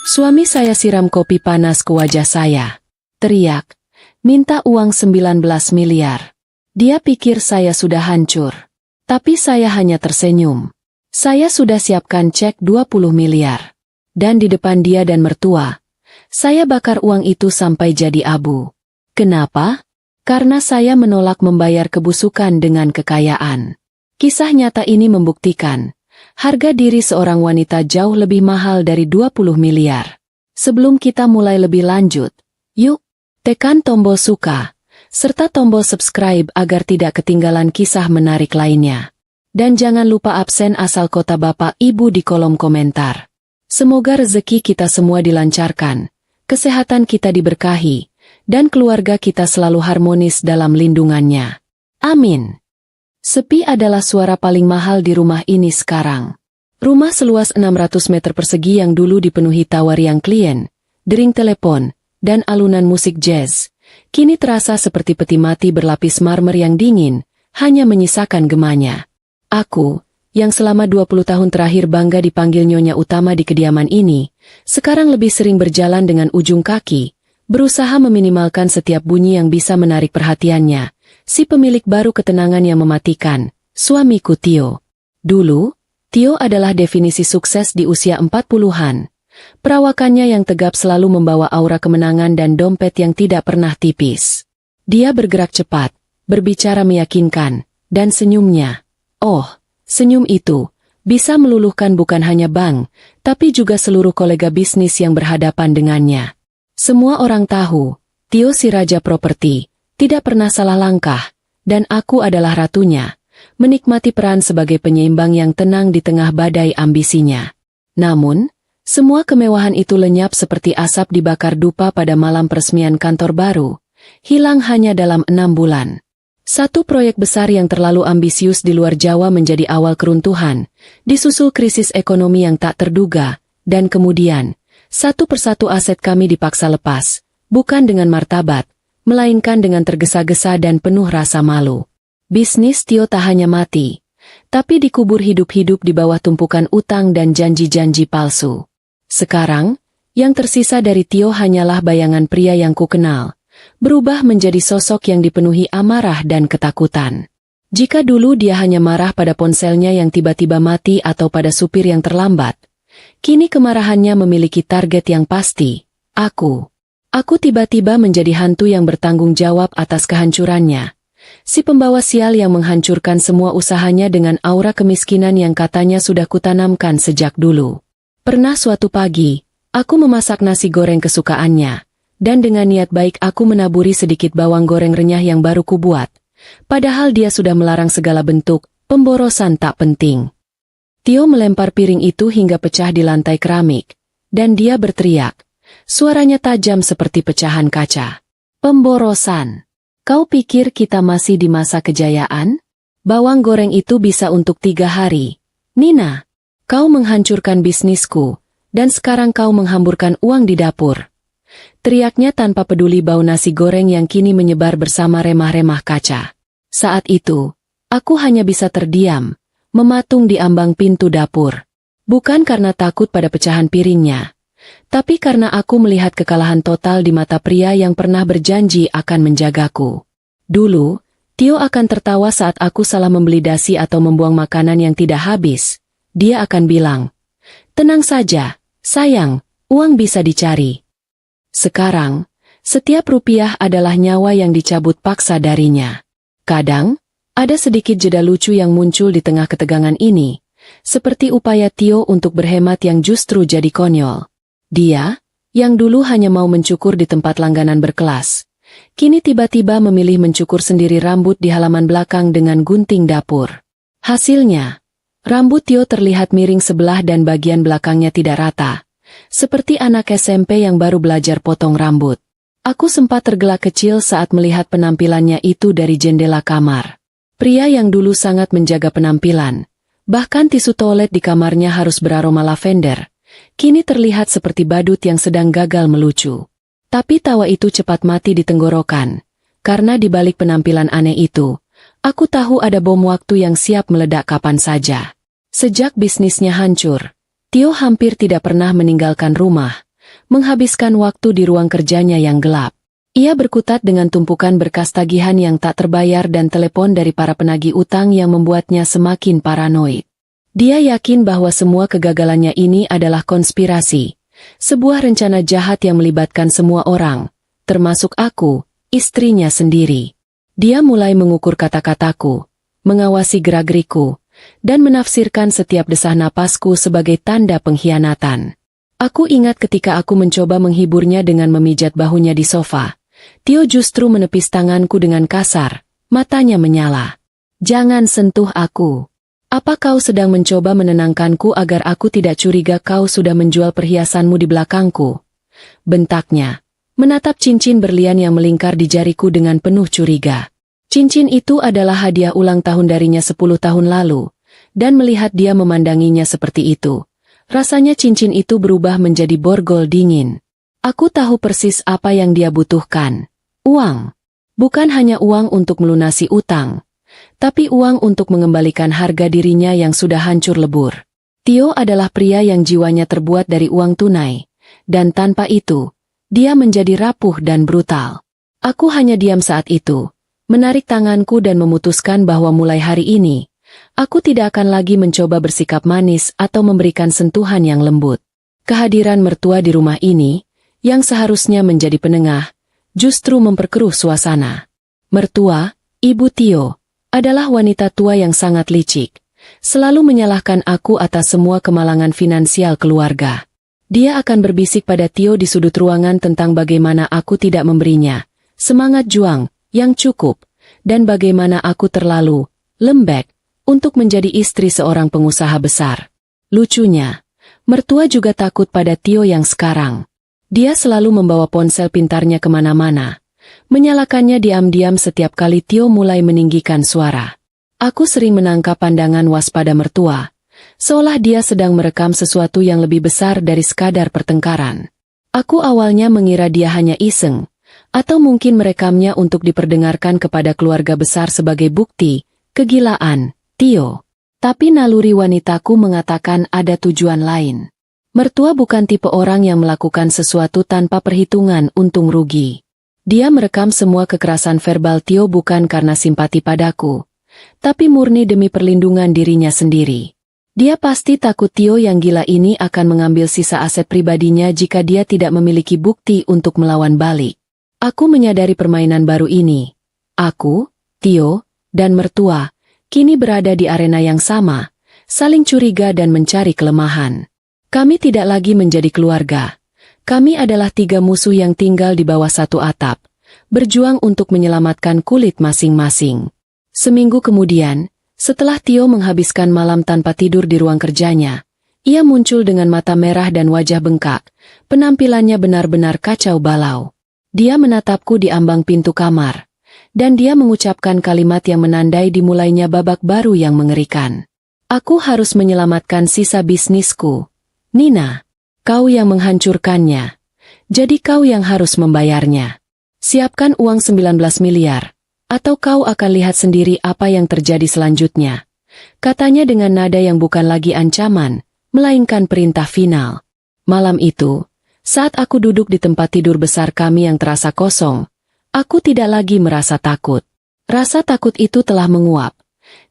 Suami saya siram kopi panas ke wajah saya. Teriak, minta uang 19 miliar. Dia pikir saya sudah hancur. Tapi saya hanya tersenyum. Saya sudah siapkan cek 20 miliar. Dan di depan dia dan mertua, saya bakar uang itu sampai jadi abu. Kenapa? Karena saya menolak membayar kebusukan dengan kekayaan. Kisah nyata ini membuktikan, harga diri seorang wanita jauh lebih mahal dari 20 miliar. Sebelum kita mulai lebih lanjut, yuk, tekan tombol suka, serta tombol subscribe agar tidak ketinggalan kisah menarik lainnya. Dan jangan lupa absen asal kota Bapak Ibu di kolom komentar. Semoga rezeki kita semua dilancarkan, kesehatan kita diberkahi, dan keluarga kita selalu harmonis dalam lindungannya. Amin. Sepi adalah suara paling mahal di rumah ini sekarang. Rumah seluas 600 meter persegi yang dulu dipenuhi tawariang klien, dering telepon, dan alunan musik jazz, kini terasa seperti peti mati berlapis marmer yang dingin, hanya menyisakan gemanya. Aku, yang selama 20 tahun terakhir bangga dipanggil nyonya utama di kediaman ini, sekarang lebih sering berjalan dengan ujung kaki, berusaha meminimalkan setiap bunyi yang bisa menarik perhatiannya. Si pemilik baru ketenangan yang mematikan, suamiku Tio. Dulu, Tio adalah definisi sukses di usia 40-an. Perawakannya yang tegap selalu membawa aura kemenangan dan dompet yang tidak pernah tipis. Dia bergerak cepat, berbicara meyakinkan, dan senyumnya. Oh, senyum itu bisa meluluhkan bukan hanya bank, tapi juga seluruh kolega bisnis yang berhadapan dengannya. Semua orang tahu, Tio si raja properti, tidak pernah salah langkah, dan aku adalah ratunya, menikmati peran sebagai penyeimbang yang tenang di tengah badai ambisinya. Namun, semua kemewahan itu lenyap seperti asap dibakar dupa pada malam peresmian kantor baru, hilang hanya dalam 6 bulan. Satu proyek besar yang terlalu ambisius di luar Jawa menjadi awal keruntuhan, disusul krisis ekonomi yang tak terduga, dan kemudian, satu persatu aset kami dipaksa lepas, bukan dengan martabat, melainkan dengan tergesa-gesa dan penuh rasa malu. Bisnis Tio tak hanya mati, tapi dikubur hidup-hidup di bawah tumpukan utang dan janji-janji palsu. Sekarang, yang tersisa dari Tio hanyalah bayangan pria yang kukenal, berubah menjadi sosok yang dipenuhi amarah dan ketakutan. Jika dulu dia hanya marah pada ponselnya yang tiba-tiba mati atau pada supir yang terlambat, kini kemarahannya memiliki target yang pasti, aku. Aku tiba-tiba menjadi hantu yang bertanggung jawab atas kehancurannya. Si pembawa sial yang menghancurkan semua usahanya dengan aura kemiskinan yang katanya sudah kutanamkan sejak dulu. Pernah suatu pagi, aku memasak nasi goreng kesukaannya, dan dengan niat baik aku menaburi sedikit bawang goreng renyah yang baru kubuat. Padahal dia sudah melarang segala bentuk, pemborosan tak penting. Tio melempar piring itu hingga pecah di lantai keramik, dan dia berteriak. Suaranya tajam seperti pecahan kaca. Pemborosan. Kau pikir kita masih di masa kejayaan? Bawang goreng itu bisa untuk 3 hari. Nina, kau menghancurkan bisnisku, dan sekarang kau menghamburkan uang di dapur. Teriaknya tanpa peduli bau nasi goreng yang kini menyebar bersama remah-remah kaca. Saat itu, aku hanya bisa terdiam, mematung di ambang pintu dapur. Bukan karena takut pada pecahan piringnya, tapi karena aku melihat kekalahan total di mata pria yang pernah berjanji akan menjagaku. Dulu, Tio akan tertawa saat aku salah membeli dasi atau membuang makanan yang tidak habis. Dia akan bilang, "Tenang saja, sayang, uang bisa dicari." Sekarang, setiap rupiah adalah nyawa yang dicabut paksa darinya. Kadang, ada sedikit jeda lucu yang muncul di tengah ketegangan ini, seperti upaya Tio untuk berhemat yang justru jadi konyol. Dia, yang dulu hanya mau mencukur di tempat langganan berkelas, kini tiba-tiba memilih mencukur sendiri rambut di halaman belakang dengan gunting dapur. Hasilnya, rambut Tio terlihat miring sebelah dan bagian belakangnya tidak rata, seperti anak SMP yang baru belajar potong rambut. Aku sempat tergelak kecil saat melihat penampilannya itu dari jendela kamar. Pria yang dulu sangat menjaga penampilan, bahkan tisu toilet di kamarnya harus beraroma lavender, kini terlihat seperti badut yang sedang gagal melucu. Tapi tawa itu cepat mati di tenggorokan, karena di balik penampilan aneh itu, aku tahu ada bom waktu yang siap meledak kapan saja. Sejak bisnisnya hancur, Tio hampir tidak pernah meninggalkan rumah, menghabiskan waktu di ruang kerjanya yang gelap. Ia berkutat dengan tumpukan berkas tagihan yang tak terbayar dan telepon dari para penagih utang yang membuatnya semakin paranoid. Dia yakin bahwa semua kegagalannya ini adalah konspirasi, sebuah rencana jahat yang melibatkan semua orang, termasuk aku, istrinya sendiri. Dia mulai mengukur kata-kataku, mengawasi gerak-gerikku, dan menafsirkan setiap desah napasku sebagai tanda pengkhianatan. Aku ingat ketika aku mencoba menghiburnya dengan memijat bahunya di sofa. Tio justru menepis tanganku dengan kasar, matanya menyala. "Jangan sentuh aku. Apa kau sedang mencoba menenangkanku agar aku tidak curiga kau sudah menjual perhiasanmu di belakangku?" bentaknya, menatap cincin berlian yang melingkar di jariku dengan penuh curiga. Cincin itu adalah hadiah ulang tahun darinya 10 tahun lalu, dan melihat dia memandanginya seperti itu, rasanya cincin itu berubah menjadi borgol dingin. Aku tahu persis apa yang dia butuhkan. Uang. Bukan hanya uang untuk melunasi utang, tapi uang untuk mengembalikan harga dirinya yang sudah hancur lebur. Tio adalah pria yang jiwanya terbuat dari uang tunai, dan tanpa itu, dia menjadi rapuh dan brutal. Aku hanya diam saat itu, menarik tanganku dan memutuskan bahwa mulai hari ini, aku tidak akan lagi mencoba bersikap manis atau memberikan sentuhan yang lembut. Kehadiran mertua di rumah ini, yang seharusnya menjadi penengah, justru memperkeruh suasana. Mertua, Ibu Tio, adalah wanita tua yang sangat licik, selalu menyalahkan aku atas semua kemalangan finansial keluarga. Dia akan berbisik pada Tio di sudut ruangan tentang bagaimana aku tidak memberinya semangat juang yang cukup, dan bagaimana aku terlalu lembek untuk menjadi istri seorang pengusaha besar. Lucunya, mertua juga takut pada Tio yang sekarang. Dia selalu membawa ponsel pintarnya kemana-mana, menyalakannya diam-diam setiap kali Tio mulai meninggikan suara. Aku sering menangkap pandangan waspada mertua, seolah dia sedang merekam sesuatu yang lebih besar dari sekadar pertengkaran. Aku awalnya mengira dia hanya iseng, atau mungkin merekamnya untuk diperdengarkan kepada keluarga besar sebagai bukti kegilaan Tio. Tapi naluri wanitaku mengatakan ada tujuan lain. Mertua bukan tipe orang yang melakukan sesuatu tanpa perhitungan untung rugi. Dia merekam semua kekerasan verbal Tio bukan karena simpati padaku, tapi murni demi perlindungan dirinya sendiri. Dia pasti takut Tio yang gila ini akan mengambil sisa aset pribadinya jika dia tidak memiliki bukti untuk melawan balik. Aku menyadari permainan baru ini. Aku, Tio, dan mertua, kini berada di arena yang sama, saling curiga dan mencari kelemahan. Kami tidak lagi menjadi keluarga. Kami adalah 3 musuh yang tinggal di bawah satu atap, berjuang untuk menyelamatkan kulit masing-masing. Seminggu kemudian, setelah Tio menghabiskan malam tanpa tidur di ruang kerjanya, ia muncul dengan mata merah dan wajah bengkak. Penampilannya benar-benar kacau balau. Dia menatapku di ambang pintu kamar, dan dia mengucapkan kalimat yang menandai dimulainya babak baru yang mengerikan. "Aku harus menyelamatkan sisa bisnisku. Nina, kau yang menghancurkannya. Jadi kau yang harus membayarnya. Siapkan uang 19 miliar, atau kau akan lihat sendiri apa yang terjadi selanjutnya," katanya dengan nada yang bukan lagi ancaman, melainkan perintah final. Malam itu, saat aku duduk di tempat tidur besar kami yang terasa kosong, aku tidak lagi merasa takut. Rasa takut itu telah menguap,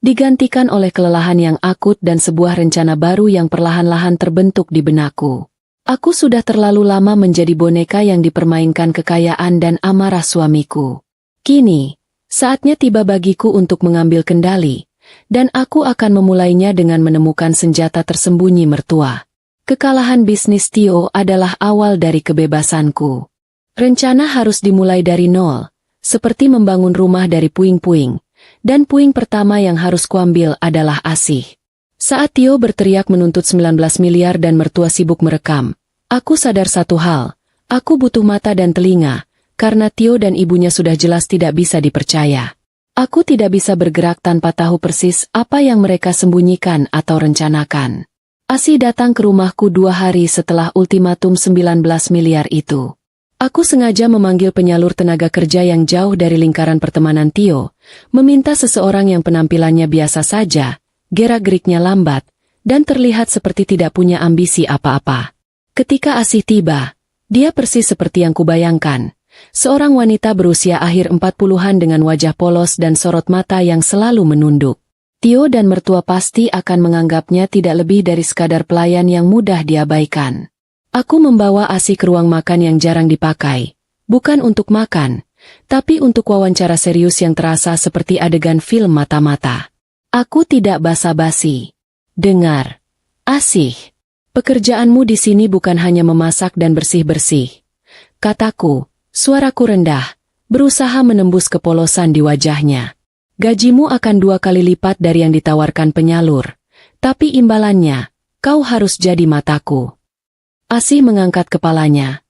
digantikan oleh kelelahan yang akut dan sebuah rencana baru yang perlahan-lahan terbentuk di benakku. Aku sudah terlalu lama menjadi boneka yang dipermainkan kekayaan dan amarah suamiku. Kini, saatnya tiba bagiku untuk mengambil kendali, dan aku akan memulainya dengan menemukan senjata tersembunyi mertua. Kekalahan bisnis Tio adalah awal dari kebebasanku. Rencana harus dimulai dari nol, seperti membangun rumah dari puing-puing. Dan puing pertama yang harus kuambil adalah Asih. Saat Tio berteriak menuntut 19 miliar dan mertua sibuk merekam, aku sadar satu hal, aku butuh mata dan telinga, karena Tio dan ibunya sudah jelas tidak bisa dipercaya. Aku tidak bisa bergerak tanpa tahu persis apa yang mereka sembunyikan atau rencanakan. Asih datang ke rumahku 2 hari setelah ultimatum 19 miliar itu. Aku sengaja memanggil penyalur tenaga kerja yang jauh dari lingkaran pertemanan Tio, meminta seseorang yang penampilannya biasa saja, gerak-geriknya lambat, dan terlihat seperti tidak punya ambisi apa-apa. Ketika Asih tiba, Dia persis seperti yang kubayangkan. Seorang wanita berusia akhir 40-an dengan wajah polos dan sorot mata yang selalu menunduk. Tio dan mertua pasti akan menganggapnya tidak lebih dari sekadar pelayan yang mudah diabaikan. Aku membawa ASih ke ruang makan yang jarang dipakai. Bukan untuk makan, tapi untuk wawancara serius yang terasa seperti adegan film mata-mata. Aku tidak basa-basi. Dengar, ASih, pekerjaanmu di sini bukan hanya memasak dan bersih-bersih. Kataku, suaraku rendah, berusaha menembus kepolosan di wajahnya. Gajimu akan 2 kali lipat dari yang ditawarkan penyalur. Tapi imbalannya, kau harus jadi mataku. ASih mengangkat kepalanya.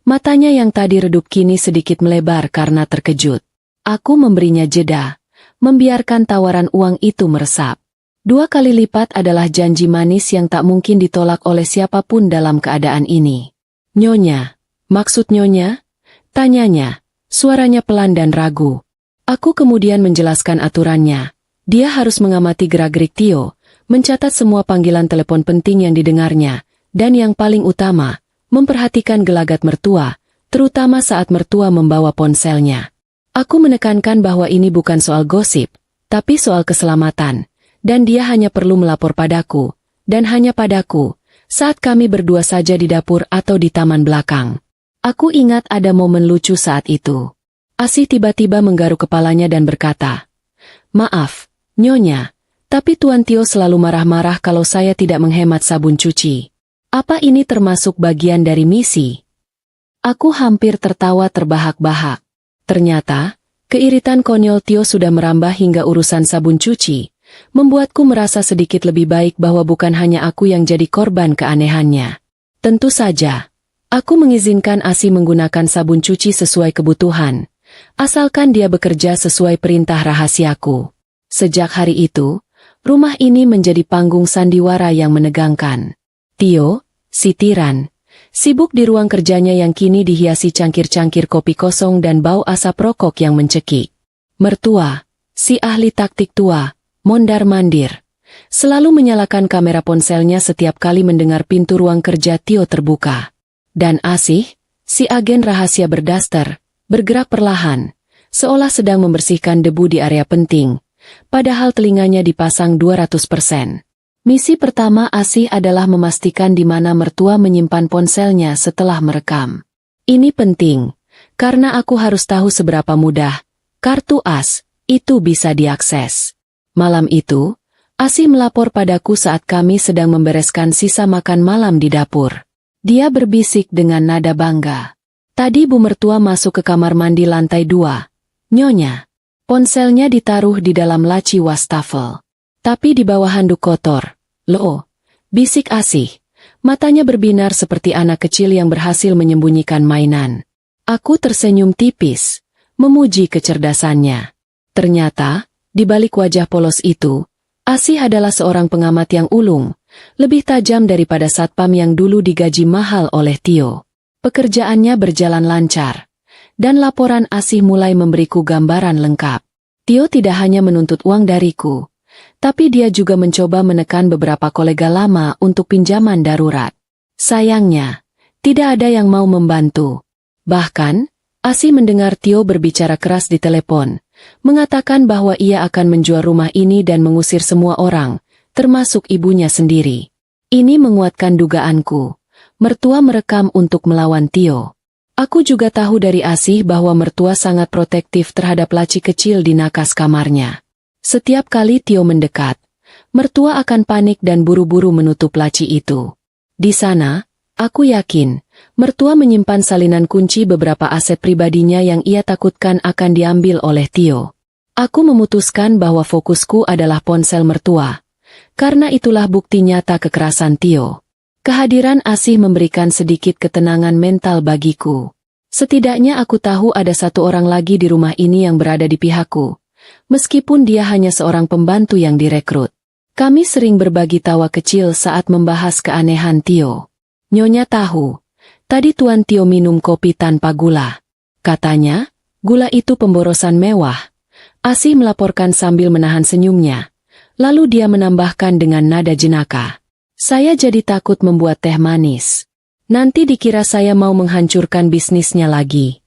Matanya yang tadi redup kini sedikit melebar karena terkejut. Aku memberinya jeda, membiarkan tawaran uang itu meresap. 2 kali lipat adalah janji manis yang tak mungkin ditolak oleh siapapun dalam keadaan ini. Nyonya, maksud Nyonya? Tanyanya, suaranya pelan dan ragu. Aku kemudian menjelaskan aturannya. Dia harus mengamati gerak-gerik Tio, mencatat semua panggilan telepon penting yang didengarnya, dan yang paling utama, memperhatikan gelagat mertua, terutama saat mertua membawa ponselnya. Aku menekankan bahwa ini bukan soal gosip, tapi soal keselamatan, dan dia hanya perlu melapor padaku, dan hanya padaku, saat kami berdua saja di dapur atau di taman belakang. Aku ingat ada momen lucu saat itu. ASih tiba-tiba menggaruk kepalanya dan berkata, "Maaf, Nyonya, tapi Tuan Tio selalu marah-marah kalau saya tidak menghemat sabun cuci. Apa ini termasuk bagian dari misi?" Aku hampir tertawa terbahak-bahak. Ternyata, keiritan konyol Tio sudah merambah hingga urusan sabun cuci, membuatku merasa sedikit lebih baik bahwa bukan hanya aku yang jadi korban keanehannya. Tentu saja, aku mengizinkan ASih menggunakan sabun cuci sesuai kebutuhan, asalkan dia bekerja sesuai perintah rahasiaku. Sejak hari itu, rumah ini menjadi panggung sandiwara yang menegangkan. Tio, si tiran, sibuk di ruang kerjanya yang kini dihiasi cangkir-cangkir kopi kosong dan bau asap rokok yang mencekik. Mertua, si ahli taktik tua, mondar-mandir, selalu menyalakan kamera ponselnya setiap kali mendengar pintu ruang kerja Tio terbuka. Dan ASih, si agen rahasia berdaster, bergerak perlahan, seolah sedang membersihkan debu di area penting, padahal telinganya dipasang 200%. Misi pertama ASih adalah memastikan di mana mertua menyimpan ponselnya setelah merekam. Ini penting, karena aku harus tahu seberapa mudah kartu as itu bisa diakses. Malam itu, ASih melapor padaku saat kami sedang membereskan sisa makan malam di dapur. Dia berbisik dengan nada bangga. "Tadi Bu mertua masuk ke kamar mandi lantai 2. Nyonya, ponselnya ditaruh di dalam laci wastafel. Tapi di bawah handuk kotor." "Loh," bisik ASih. Matanya berbinar seperti anak kecil yang berhasil menyembunyikan mainan. Aku tersenyum tipis, memuji kecerdasannya. Ternyata, di balik wajah polos itu, ASih adalah seorang pengamat yang ulung, lebih tajam daripada satpam yang dulu digaji mahal oleh Tio. Pekerjaannya berjalan lancar, dan laporan ASih mulai memberiku gambaran lengkap. Tio tidak hanya menuntut uang dariku, tapi dia juga mencoba menekan beberapa kolega lama untuk pinjaman darurat. Sayangnya, tidak ada yang mau membantu. Bahkan, ASih mendengar Tio berbicara keras di telepon, mengatakan bahwa ia akan menjual rumah ini dan mengusir semua orang, termasuk ibunya sendiri. Ini menguatkan dugaanku. Mertua merekam untuk melawan Tio. Aku juga tahu dari ASih bahwa mertua sangat protektif terhadap laci kecil di nakas kamarnya. Setiap kali Tio mendekat, mertua akan panik dan buru-buru menutup laci itu. Di sana, aku yakin, mertua menyimpan salinan kunci beberapa aset pribadinya yang ia takutkan akan diambil oleh Tio. Aku memutuskan bahwa fokusku adalah ponsel mertua, karena itulah bukti nyata kekerasan Tio. Kehadiran ASih memberikan sedikit ketenangan mental bagiku. Setidaknya aku tahu ada satu orang lagi di rumah ini yang berada di pihakku, meskipun dia hanya seorang pembantu yang direkrut. Kami sering berbagi tawa kecil saat membahas keanehan Tio. "Nyonya tahu, tadi Tuan Tio minum kopi tanpa gula. Katanya, gula itu pemborosan mewah." ASih melaporkan sambil menahan senyumnya. Lalu dia menambahkan dengan nada jenaka, "Saya jadi takut membuat teh manis." Nanti dikira saya mau menghancurkan bisnisnya lagi.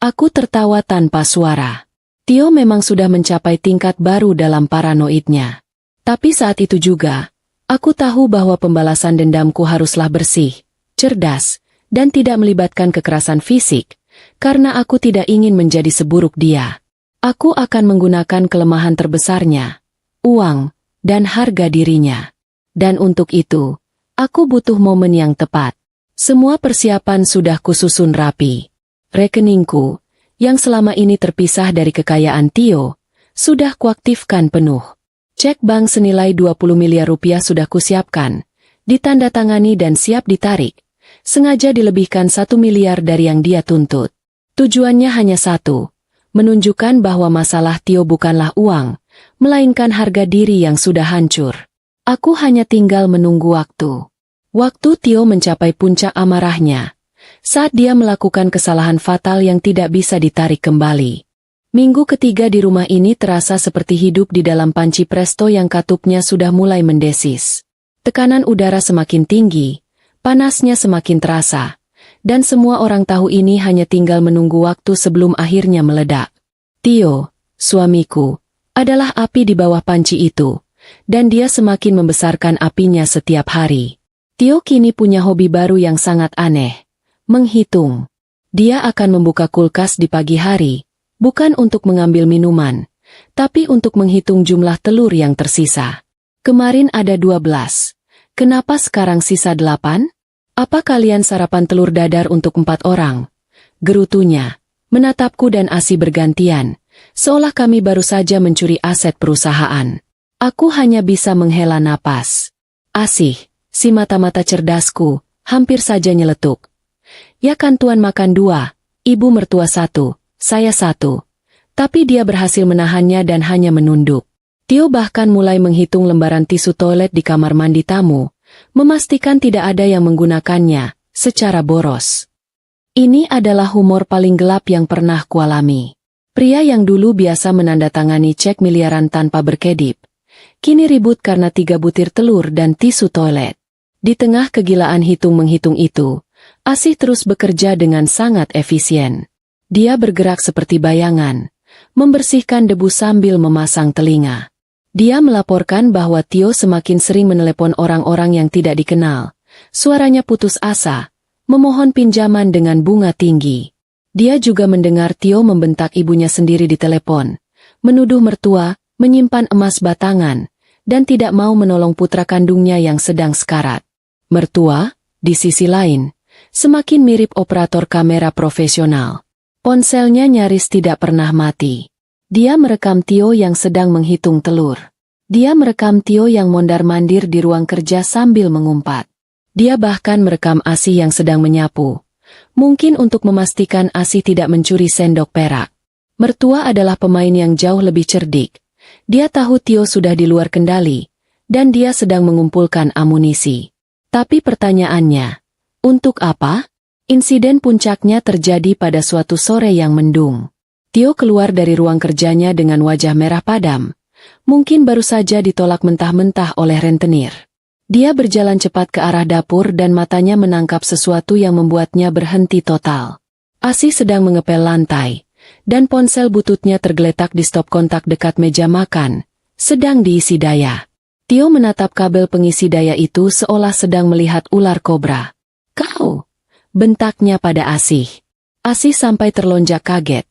Aku tertawa tanpa suara. Tio memang sudah mencapai tingkat baru dalam paranoidnya. Tapi saat itu juga, aku tahu bahwa pembalasan dendamku haruslah bersih, cerdas, dan tidak melibatkan kekerasan fisik, karena aku tidak ingin menjadi seburuk dia. Aku akan menggunakan kelemahan terbesarnya, uang, dan harga dirinya. Dan untuk itu, aku butuh momen yang tepat. Semua persiapan sudah kususun rapi. Rekeningku, yang selama ini terpisah dari kekayaan Tio, sudah kuaktifkan penuh. Cek bank senilai 20 miliar rupiah sudah kusiapkan, ditandatangani dan siap ditarik. Sengaja dilebihkan 1 miliar dari yang dia tuntut. Tujuannya hanya satu, menunjukkan bahwa masalah Tio bukanlah uang, melainkan harga diri yang sudah hancur. Aku hanya tinggal menunggu waktu. Waktu Tio mencapai puncak amarahnya, saat dia melakukan kesalahan fatal yang tidak bisa ditarik kembali. Minggu ketiga di rumah ini terasa seperti hidup di dalam panci presto yang katupnya sudah mulai mendesis. Tekanan udara semakin tinggi, panasnya semakin terasa, dan semua orang tahu ini hanya tinggal menunggu waktu sebelum akhirnya meledak. Tio, suamiku, adalah api di bawah panci itu, dan dia semakin membesarkan apinya setiap hari. Tio kini punya hobi baru yang sangat aneh, menghitung. Dia akan membuka kulkas di pagi hari, bukan untuk mengambil minuman, tapi untuk menghitung jumlah telur yang tersisa. Kemarin ada 12, kenapa sekarang sisa 8? Apa kalian sarapan telur dadar untuk 4 orang? Gerutunya, menatapku dan Asi bergantian, seolah kami baru saja mencuri aset perusahaan. Aku hanya bisa menghela napas. Asih, si mata-mata cerdasku, hampir saja nyeletuk. Ya kan tuan makan 2, ibu mertua 1, saya 1. Tapi dia berhasil menahannya dan hanya menunduk. Tio bahkan mulai menghitung lembaran tisu toilet di kamar mandi tamu, memastikan tidak ada yang menggunakannya, secara boros. Ini adalah humor paling gelap yang pernah kualami. Pria yang dulu biasa menandatangani cek miliaran tanpa berkedip, kini ribut karena 3 butir telur dan tisu toilet. Di tengah kegilaan hitung-menghitung itu, Asih terus bekerja dengan sangat efisien. Dia bergerak seperti bayangan, membersihkan debu sambil memasang telinga. Dia melaporkan bahwa Tio semakin sering menelepon orang-orang yang tidak dikenal. Suaranya putus asa, memohon pinjaman dengan bunga tinggi. Dia juga mendengar Tio membentak ibunya sendiri di telepon, menuduh mertua, menyimpan emas batangan, dan tidak mau menolong putra kandungnya yang sedang sekarat. Mertua, di sisi lain, semakin mirip operator kamera profesional. Ponselnya nyaris tidak pernah mati. Dia merekam Tio yang sedang menghitung telur. Dia merekam Tio yang mondar-mandir di ruang kerja sambil mengumpat. Dia bahkan merekam Asih yang sedang menyapu. Mungkin untuk memastikan Asih tidak mencuri sendok perak. Mertua adalah pemain yang jauh lebih cerdik. Dia tahu Tio sudah di luar kendali, dan dia sedang mengumpulkan amunisi. Tapi pertanyaannya, untuk apa? Insiden puncaknya terjadi pada suatu sore yang mendung. Tio keluar dari ruang kerjanya dengan wajah merah padam. Mungkin baru saja ditolak mentah-mentah oleh rentenir. Dia berjalan cepat ke arah dapur dan matanya menangkap sesuatu yang membuatnya berhenti total. Asih sedang mengepel lantai, dan ponsel bututnya tergeletak di stop kontak dekat meja makan, sedang diisi daya. Tio menatap kabel pengisi daya itu seolah sedang melihat ular kobra. "Kau!" bentaknya pada Asih. Asih sampai terlonjak kaget.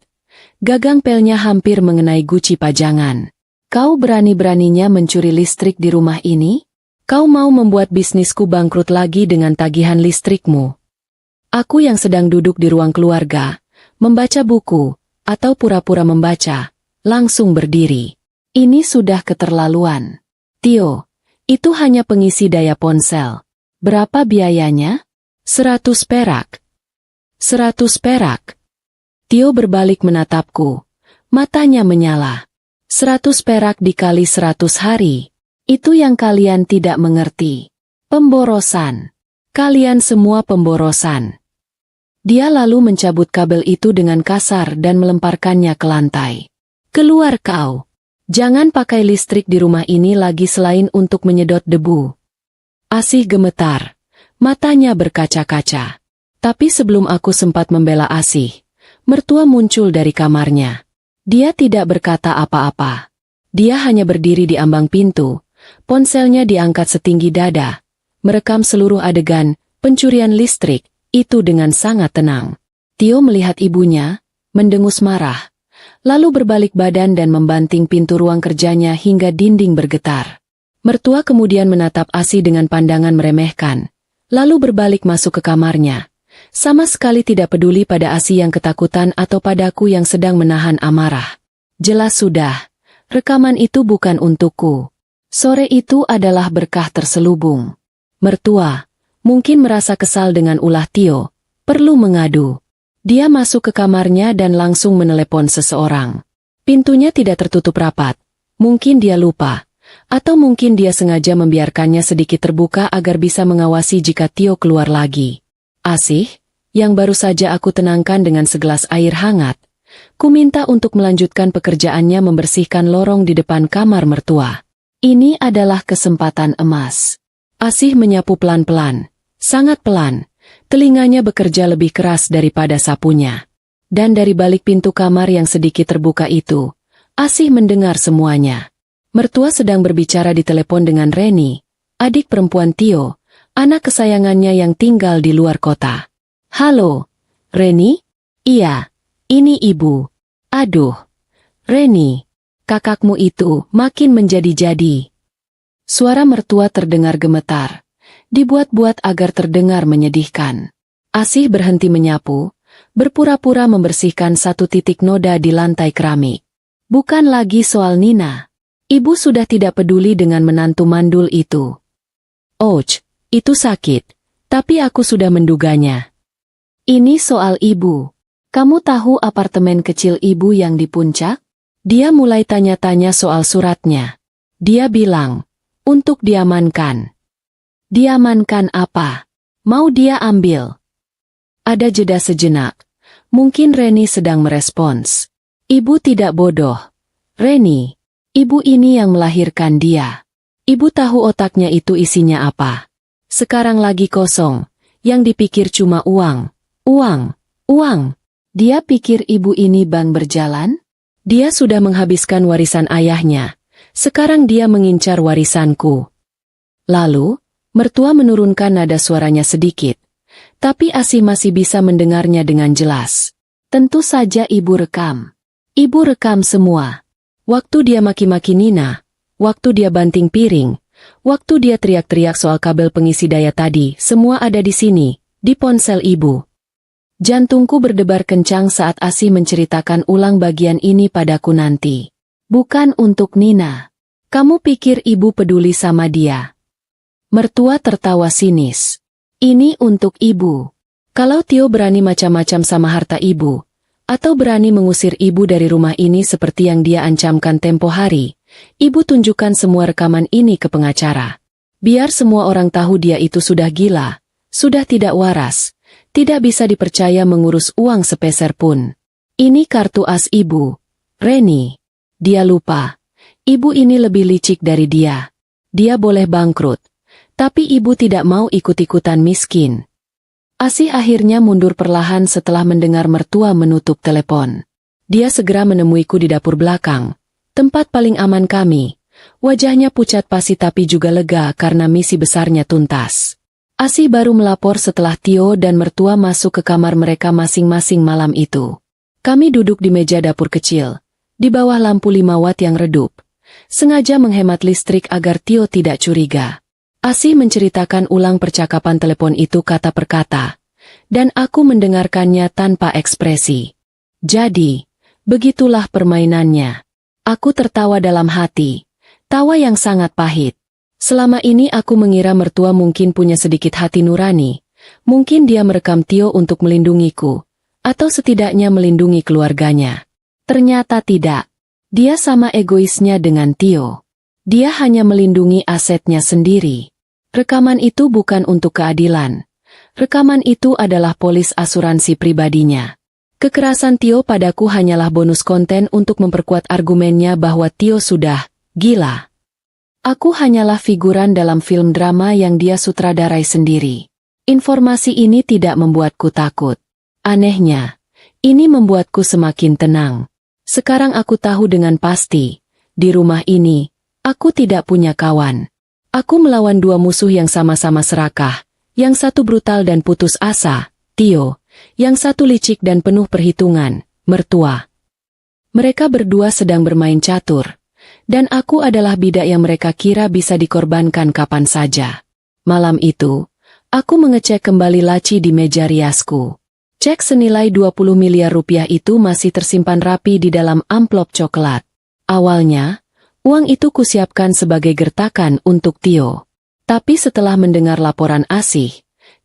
Gagang pelnya hampir mengenai guci pajangan. "Kau berani-beraninya mencuri listrik di rumah ini? Kau mau membuat bisnisku bangkrut lagi dengan tagihan listrikmu?" Aku yang sedang duduk di ruang keluarga, membaca buku, atau pura-pura membaca, langsung berdiri. Ini sudah keterlaluan. "Tio, itu hanya pengisi daya ponsel. Berapa biayanya?" 100 perak. 100 perak. Tio berbalik menatapku. Matanya menyala. 100 perak dikali 100 hari. Itu yang kalian tidak mengerti. Pemborosan. Kalian semua pemborosan. Dia lalu mencabut kabel itu dengan kasar dan melemparkannya ke lantai. "Keluar kau. Jangan pakai listrik di rumah ini lagi selain untuk menyedot debu." Asih gemetar. Matanya berkaca-kaca. Tapi sebelum aku sempat membela Asih, mertua muncul dari kamarnya. Dia tidak berkata apa-apa. Dia hanya berdiri di ambang pintu, ponselnya diangkat setinggi dada, merekam seluruh adegan pencurian listrik itu dengan sangat tenang. Tio melihat ibunya, mendengus marah, lalu berbalik badan dan membanting pintu ruang kerjanya hingga dinding bergetar. Mertua kemudian menatap Asih dengan pandangan meremehkan, lalu berbalik masuk ke kamarnya. Sama sekali tidak peduli pada Asih yang ketakutan atau padaku yang sedang menahan amarah. Jelas sudah, rekaman itu bukan untukku. Sore itu adalah berkah terselubung. Mertua, mungkin merasa kesal dengan ulah Tio, perlu mengadu. Dia masuk ke kamarnya dan langsung menelepon seseorang. Pintunya tidak tertutup rapat, mungkin dia lupa. Atau mungkin dia sengaja membiarkannya sedikit terbuka agar bisa mengawasi jika Tio keluar lagi. Asih, yang baru saja aku tenangkan dengan segelas air hangat, ku minta untuk melanjutkan pekerjaannya membersihkan lorong di depan kamar mertua. Ini adalah kesempatan emas. Asih menyapu pelan-pelan, sangat pelan, telinganya bekerja lebih keras daripada sapunya. Dan dari balik pintu kamar yang sedikit terbuka itu, Asih mendengar semuanya. Mertua sedang berbicara di telepon dengan Reni, adik perempuan Tio, anak kesayangannya yang tinggal di luar kota. Halo, Reni? Iya, ini ibu. Aduh, Reni, kakakmu itu makin menjadi-jadi. Suara mertua terdengar gemetar, dibuat-buat agar terdengar menyedihkan. Asih berhenti menyapu, berpura-pura membersihkan satu titik noda di lantai keramik. Bukan lagi soal Nina. Ibu sudah tidak peduli dengan menantu mandul itu. Ouch, itu sakit, tapi aku sudah menduganya. Ini soal ibu. Kamu tahu apartemen kecil ibu yang di puncak? Dia mulai tanya-tanya soal suratnya. Dia bilang, untuk diamankan. Diamankan apa? Mau dia ambil? Ada jeda sejenak. Mungkin Reni sedang merespons. Ibu tidak bodoh. Reni, ibu ini yang melahirkan dia. Ibu tahu otaknya itu isinya apa. Sekarang lagi kosong, yang dipikir cuma uang. Uang, uang. Dia pikir ibu ini bank berjalan? Dia sudah menghabiskan warisan ayahnya. Sekarang dia mengincar warisanku. Lalu, mertua menurunkan nada suaranya sedikit. Tapi Asih masih bisa mendengarnya dengan jelas. Tentu saja ibu rekam. Ibu rekam semua. Waktu dia maki-maki Nina, waktu dia banting piring, waktu dia teriak-teriak soal kabel pengisi daya tadi, semua ada di sini, di ponsel ibu. Jantungku berdebar kencang saat Asih menceritakan ulang bagian ini padaku nanti. Bukan untuk Nina. Kamu pikir ibu peduli sama dia? Mertua tertawa sinis. Ini untuk ibu. Kalau Tio berani macam-macam sama harta ibu, atau berani mengusir ibu dari rumah ini seperti yang dia ancamkan tempo hari, ibu tunjukkan semua rekaman ini ke pengacara. Biar semua orang tahu dia itu sudah gila, sudah tidak waras, tidak bisa dipercaya mengurus uang sepeser pun. Ini kartu as ibu, Reni. Dia lupa. Ibu ini lebih licik dari dia. Dia boleh bangkrut. Tapi ibu tidak mau ikut-ikutan miskin. Asih akhirnya mundur perlahan setelah mendengar mertua menutup telepon. Dia segera menemuiku di dapur belakang, tempat paling aman kami. Wajahnya pucat pasi tapi juga lega karena misi besarnya tuntas. Asih baru melapor setelah Tio dan mertua masuk ke kamar mereka masing-masing malam itu. Kami duduk di meja dapur kecil, di bawah lampu 5 watt yang redup, sengaja menghemat listrik agar Tio tidak curiga. Asih menceritakan ulang percakapan telepon itu kata per kata, dan aku mendengarkannya tanpa ekspresi. Jadi, begitulah permainannya. Aku tertawa dalam hati, tawa yang sangat pahit. Selama ini aku mengira mertua mungkin punya sedikit hati nurani, mungkin dia merekam Tio untuk melindungiku, atau setidaknya melindungi keluarganya. Ternyata tidak. Dia sama egoisnya dengan Tio. Dia hanya melindungi asetnya sendiri. Rekaman itu bukan untuk keadilan. Rekaman itu adalah polis asuransi pribadinya. Kekerasan Tio padaku hanyalah bonus konten untuk memperkuat argumennya bahwa Tio sudah gila. Aku hanyalah figuran dalam film drama yang dia sutradarai sendiri. Informasi ini tidak membuatku takut. Anehnya, ini membuatku semakin tenang. Sekarang aku tahu dengan pasti, di rumah ini, aku tidak punya kawan. Aku melawan dua musuh yang sama-sama serakah, yang satu brutal dan putus asa, Tio, yang satu licik dan penuh perhitungan, mertua. Mereka berdua sedang bermain catur, dan aku adalah bidak yang mereka kira bisa dikorbankan kapan saja. Malam itu, aku mengecek kembali laci di meja riasku. Cek senilai 20 miliar rupiah itu masih tersimpan rapi di dalam amplop coklat. Awalnya, uang itu kusiapkan sebagai gertakan untuk Tio. Tapi setelah mendengar laporan Asih,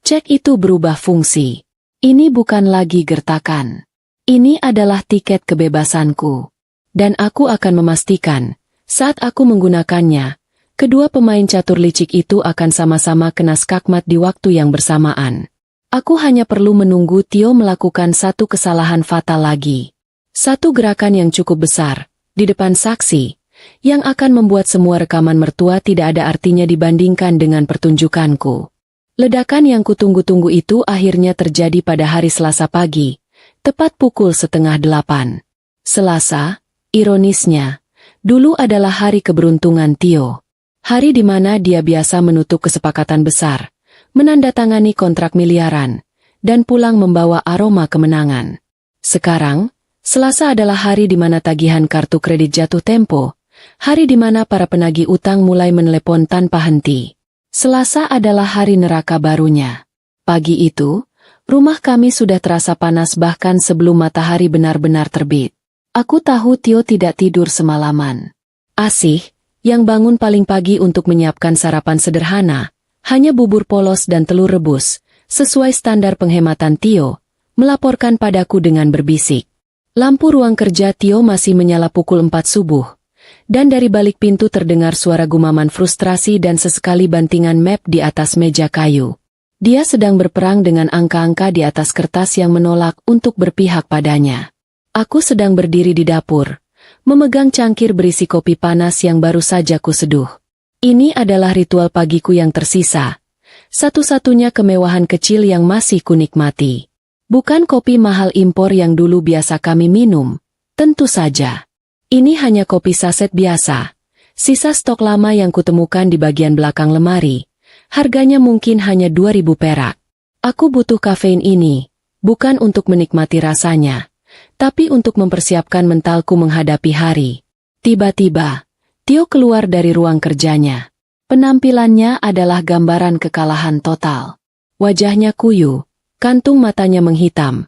cek itu berubah fungsi. Ini bukan lagi gertakan. Ini adalah tiket kebebasanku. Dan aku akan memastikan, saat aku menggunakannya, kedua pemain catur licik itu akan sama-sama kena skakmat di waktu yang bersamaan. Aku hanya perlu menunggu Tio melakukan satu kesalahan fatal lagi. Satu gerakan yang cukup besar, di depan saksi, yang akan membuat semua rekaman mertua tidak ada artinya dibandingkan dengan pertunjukanku. Ledakan yang kutunggu-tunggu itu akhirnya terjadi pada hari Selasa pagi, tepat pukul 7:30. Selasa, ironisnya, dulu adalah hari keberuntungan Tio. Hari di mana dia biasa menutup kesepakatan besar, menandatangani kontrak miliaran, dan pulang membawa aroma kemenangan. Sekarang, Selasa adalah hari di mana tagihan kartu kredit jatuh tempo, hari di mana para penagih utang mulai menelepon tanpa henti. Selasa adalah hari neraka barunya. Pagi itu, rumah kami sudah terasa panas bahkan sebelum matahari benar-benar terbit. Aku tahu Tio tidak tidur semalaman. Asih, yang bangun paling pagi untuk menyiapkan sarapan sederhana, hanya bubur polos dan telur rebus, sesuai standar penghematan Tio, melaporkan padaku dengan berbisik. Lampu ruang kerja Tio masih menyala pukul 4 subuh, dan dari balik pintu terdengar suara gumaman frustrasi dan sesekali bantingan map di atas meja kayu. Dia sedang berperang dengan angka-angka di atas kertas yang menolak untuk berpihak padanya. Aku sedang berdiri di dapur, memegang cangkir berisi kopi panas yang baru saja kuseduh. Ini adalah ritual pagiku yang tersisa, satu-satunya kemewahan kecil yang masih kunikmati. Bukan kopi mahal impor yang dulu biasa kami minum, tentu saja. Ini hanya kopi saset biasa, sisa stok lama yang kutemukan di bagian belakang lemari. Harganya mungkin hanya 2.000 perak. Aku butuh kafein ini, bukan untuk menikmati rasanya, tapi untuk mempersiapkan mentalku menghadapi hari. Tiba-tiba, Tio keluar dari ruang kerjanya. Penampilannya adalah gambaran kekalahan total. Wajahnya kuyu, kantung matanya menghitam.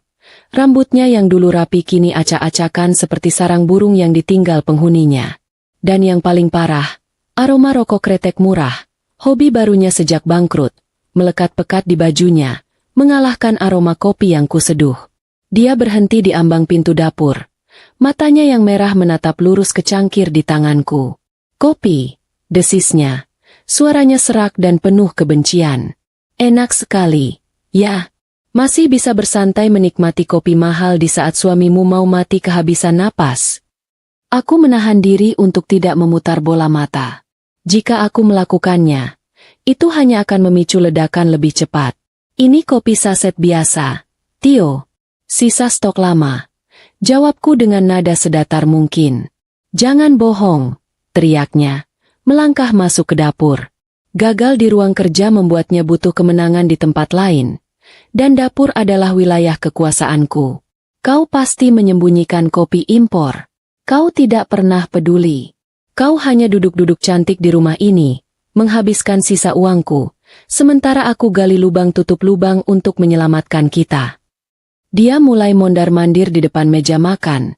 Rambutnya yang dulu rapi kini acak-acakan seperti sarang burung yang ditinggal penghuninya. Dan yang paling parah, aroma rokok kretek murah, hobi barunya sejak bangkrut, melekat pekat di bajunya, mengalahkan aroma kopi yang kuseduh. Dia berhenti di ambang pintu dapur. Matanya yang merah menatap lurus ke cangkir di tanganku. Kopi, desisnya. Suaranya serak dan penuh kebencian. Enak sekali, ya. Masih bisa bersantai menikmati kopi mahal di saat suamimu mau mati kehabisan napas. Aku menahan diri untuk tidak memutar bola mata. Jika aku melakukannya, itu hanya akan memicu ledakan lebih cepat. Ini kopi saset biasa, Tio. Sisa stok lama. Jawabku dengan nada sedatar mungkin. Jangan bohong, teriaknya, melangkah masuk ke dapur. Gagal di ruang kerja membuatnya butuh kemenangan di tempat lain. Dan dapur adalah wilayah kekuasaanku. Kau pasti menyembunyikan kopi impor. Kau tidak pernah peduli. Kau hanya duduk-duduk cantik di rumah ini, menghabiskan sisa uangku, sementara aku gali lubang tutup lubang untuk menyelamatkan kita. Dia mulai mondar-mandir di depan meja makan.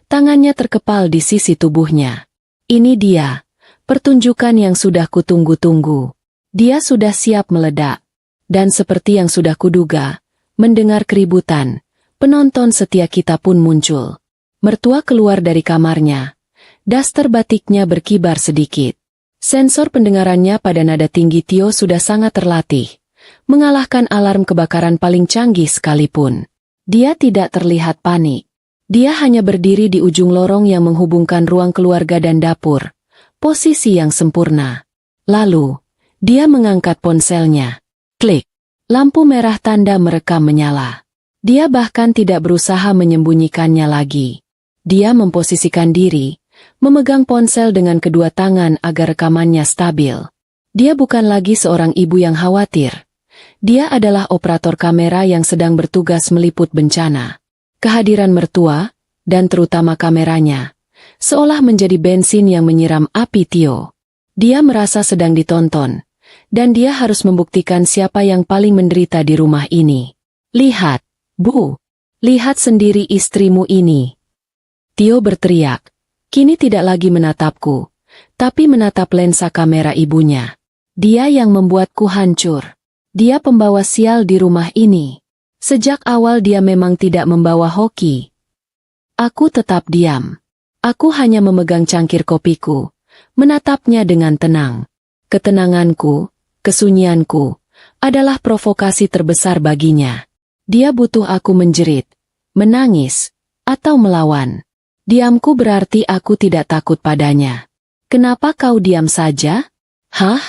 Tangannya terkepal di sisi tubuhnya. Ini dia, pertunjukan yang sudah kutunggu-tunggu. Dia sudah siap meledak. Dan seperti yang sudah kuduga, mendengar keributan, penonton setia kita pun muncul. Mertua keluar dari kamarnya. Daster batiknya berkibar sedikit. Sensor pendengarannya pada nada tinggi Tio sudah sangat terlatih, mengalahkan alarm kebakaran paling canggih sekalipun. Dia tidak terlihat panik. Dia hanya berdiri di ujung lorong yang menghubungkan ruang keluarga dan dapur, posisi yang sempurna. Lalu, dia mengangkat ponselnya. Klik. Lampu merah tanda merekam menyala. Dia bahkan tidak berusaha menyembunyikannya lagi. Dia memposisikan diri, memegang ponsel dengan kedua tangan agar rekamannya stabil. Dia bukan lagi seorang ibu yang khawatir. Dia adalah operator kamera yang sedang bertugas meliput bencana. Kehadiran mertua, dan terutama kameranya, seolah menjadi bensin yang menyiram api Tio. Dia merasa sedang ditonton, dan dia harus membuktikan siapa yang paling menderita di rumah ini. Lihat, Bu. Lihat sendiri istrimu ini. Tio berteriak. Kini tidak lagi menatapku, tapi menatap lensa kamera ibunya. Dia yang membuatku hancur. Dia pembawa sial di rumah ini. Sejak awal dia memang tidak membawa hoki. Aku tetap diam. Aku hanya memegang cangkir kopiku, menatapnya dengan tenang. Ketenanganku, kesunyianku, adalah provokasi terbesar baginya. Dia butuh aku menjerit, menangis, atau melawan. Diamku berarti aku tidak takut padanya. Kenapa kau diam saja? Hah?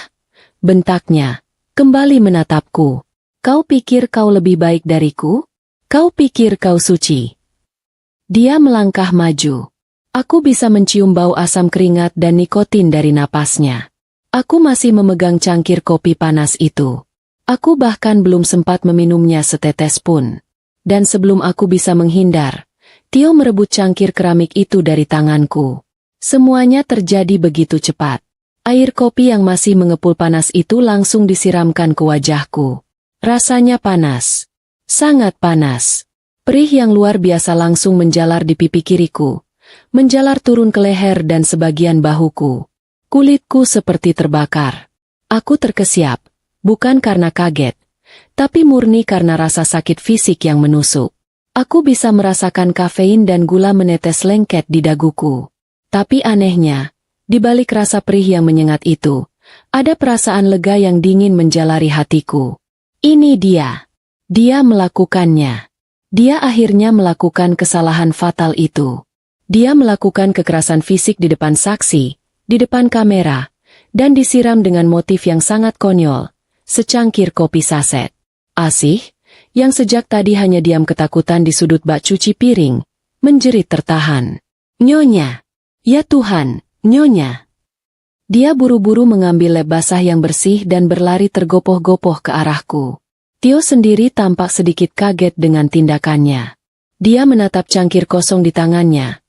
Bentaknya, kembali menatapku. Kau pikir kau lebih baik dariku? Kau pikir kau suci? Dia melangkah maju. Aku bisa mencium bau asam keringat dan nikotin dari napasnya. Aku masih memegang cangkir kopi panas itu. Aku bahkan belum sempat meminumnya setetes pun. Dan sebelum aku bisa menghindar, Tio merebut cangkir keramik itu dari tanganku. Semuanya terjadi begitu cepat. Air kopi yang masih mengepul panas itu langsung disiramkan ke wajahku. Rasanya panas. Sangat panas. Perih yang luar biasa langsung menjalar di pipi kiriku. Menjalar turun ke leher dan sebagian bahuku. Kulitku seperti terbakar. Aku terkesiap, bukan karena kaget, tapi murni karena rasa sakit fisik yang menusuk. Aku bisa merasakan kafein dan gula menetes lengket di daguku. Tapi anehnya, di balik rasa perih yang menyengat itu, ada perasaan lega yang dingin menjalari hatiku. Ini dia. Dia melakukannya. Dia akhirnya melakukan kesalahan fatal itu. Dia melakukan kekerasan fisik di depan saksi, di depan kamera, dan disiram dengan motif yang sangat konyol, secangkir kopi saset. Asih, yang sejak tadi hanya diam ketakutan di sudut bak cuci piring, menjerit tertahan. Nyonya! Ya Tuhan, Nyonya! Dia buru-buru mengambil lem basah yang bersih dan berlari tergopoh-gopoh ke arahku. Tio sendiri tampak sedikit kaget dengan tindakannya. Dia menatap cangkir kosong di tangannya,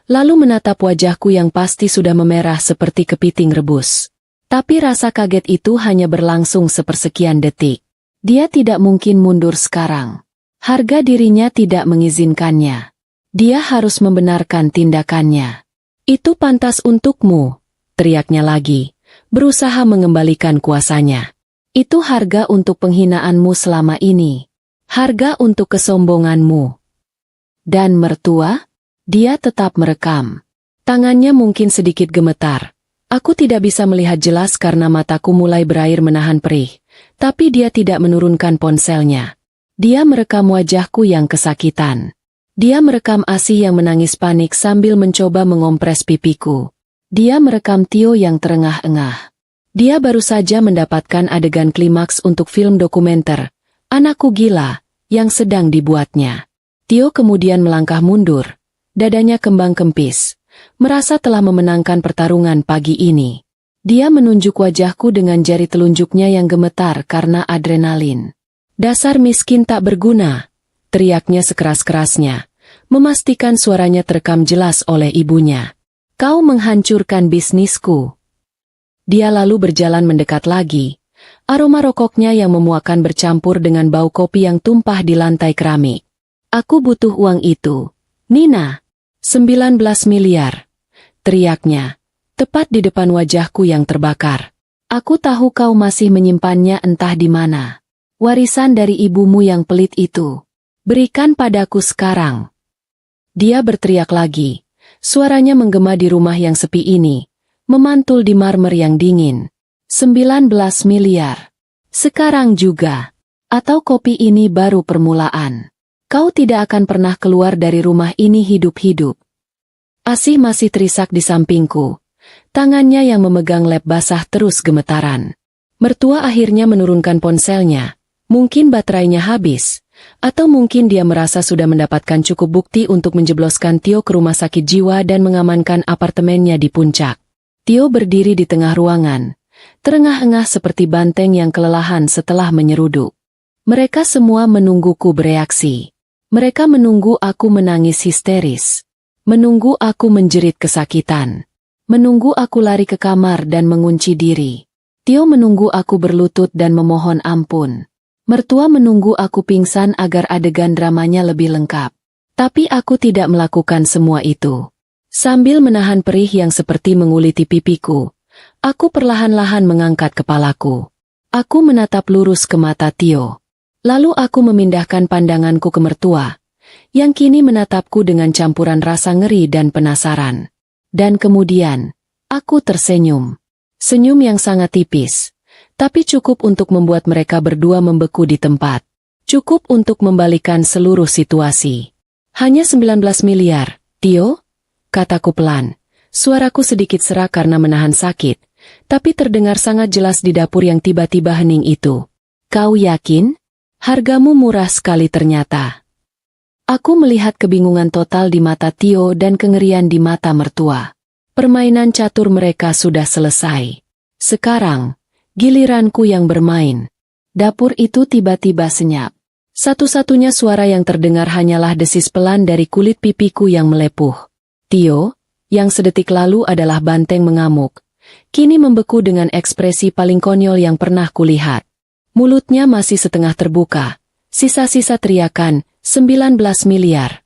lalu menatap wajahku yang pasti sudah memerah seperti kepiting rebus. Tapi rasa kaget itu hanya berlangsung sepersekian detik. Dia tidak mungkin mundur sekarang. Harga dirinya tidak mengizinkannya. Dia harus membenarkan tindakannya. Itu pantas untukmu, teriaknya lagi, berusaha mengembalikan kuasanya. Itu harga untuk penghinaanmu selama ini. Harga untuk kesombonganmu. Dan mertua? Dia tetap merekam. Tangannya mungkin sedikit gemetar. Aku tidak bisa melihat jelas karena mataku mulai berair menahan perih. Tapi dia tidak menurunkan ponselnya. Dia merekam wajahku yang kesakitan. Dia merekam Asih yang menangis panik sambil mencoba mengompres pipiku. Dia merekam Tio yang terengah-engah. Dia baru saja mendapatkan adegan klimaks untuk film dokumenter, Anakku Gila, yang sedang dibuatnya. Tio kemudian melangkah mundur. Dadanya kembang kempis, merasa telah memenangkan pertarungan pagi ini. Dia menunjuk wajahku dengan jari telunjuknya yang gemetar karena adrenalin. Dasar miskin tak berguna, teriaknya sekeras-kerasnya, memastikan suaranya terekam jelas oleh ibunya. Kau menghancurkan bisnisku. Dia lalu berjalan mendekat lagi. Aroma rokoknya yang memuakan bercampur dengan bau kopi yang tumpah di lantai keramik. Aku butuh uang itu. Nina, 19 miliar. Teriaknya, tepat di depan wajahku yang terbakar. Aku tahu kau masih menyimpannya entah di mana. Warisan dari ibumu yang pelit itu. Berikan padaku sekarang. Dia berteriak lagi. Suaranya menggema di rumah yang sepi ini. Memantul di marmer yang dingin. 19 miliar. Sekarang juga. Atau kopi ini baru permulaan. Kau tidak akan pernah keluar dari rumah ini hidup-hidup. Asih masih terisak di sampingku. Tangannya yang memegang lem basah terus gemetaran. Mertua akhirnya menurunkan ponselnya, Mungkin baterainya habis, atau mungkin dia merasa sudah mendapatkan cukup bukti untuk menjebloskan Tio ke rumah sakit jiwa dan mengamankan apartemennya di puncak. Tio berdiri di tengah ruangan, terengah-engah seperti banteng yang kelelahan setelah menyeruduk. Mereka semua menungguku bereaksi. Mereka menunggu aku menangis histeris. Menunggu aku menjerit kesakitan. Menunggu aku lari ke kamar dan mengunci diri. Tio menunggu aku berlutut dan memohon ampun. Mertua menunggu aku pingsan agar adegan dramanya lebih lengkap. Tapi aku tidak melakukan semua itu. Sambil menahan perih yang seperti menguliti pipiku, aku perlahan-lahan mengangkat kepalaku. Aku menatap lurus ke mata Tio. Lalu aku memindahkan pandanganku ke mertua, yang kini menatapku dengan campuran rasa ngeri dan penasaran. Dan kemudian, aku tersenyum. Senyum yang sangat tipis, tapi cukup untuk membuat mereka berdua membeku di tempat. Cukup untuk membalikan seluruh situasi. Hanya 19 miliar, Tio? Kataku pelan. Suaraku sedikit serak karena menahan sakit, tapi terdengar sangat jelas di dapur yang tiba-tiba hening itu. Kau yakin? Hargamu murah sekali ternyata. Aku melihat kebingungan total di mata Tio dan kengerian di mata mertua. Permainan catur mereka sudah selesai. Sekarang, giliranku yang bermain. Dapur itu tiba-tiba senyap. Satu-satunya suara yang terdengar hanyalah desis pelan dari kulit pipiku yang melepuh. Tio, yang sedetik lalu adalah banteng mengamuk, kini membeku dengan ekspresi paling konyol yang pernah kulihat. Mulutnya masih setengah terbuka, sisa-sisa teriakan, 19 miliar.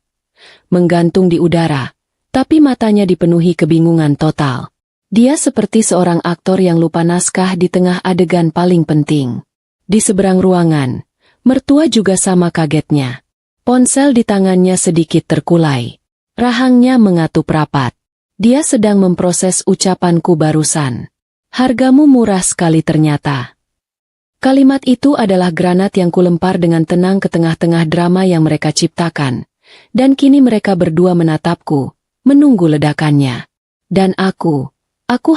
Menggantung di udara, tapi matanya dipenuhi kebingungan total. Dia seperti seorang aktor yang lupa naskah di tengah adegan paling penting. Di seberang ruangan, mertua juga sama kagetnya. Ponsel di tangannya sedikit terkulai. Rahangnya mengatup rapat. Dia sedang memproses ucapanku barusan. Hargamu murah sekali ternyata. Kalimat itu adalah granat yang kulempar dengan tenang ke tengah-tengah drama yang mereka ciptakan. Dan kini mereka berdua menatapku, menunggu ledakannya. Dan aku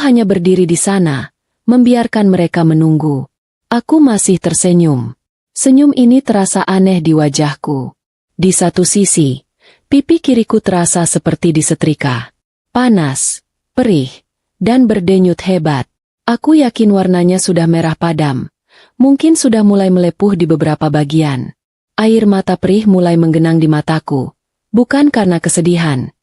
hanya berdiri di sana, membiarkan mereka menunggu. Aku masih tersenyum. Senyum ini terasa aneh di wajahku. Di satu sisi, pipi kiriku terasa seperti disetrika. Panas, perih, dan berdenyut hebat. Aku yakin warnanya sudah merah padam. Mungkin sudah mulai melepuh di beberapa bagian. Air mata perih mulai menggenang di mataku. Bukan karena kesedihan,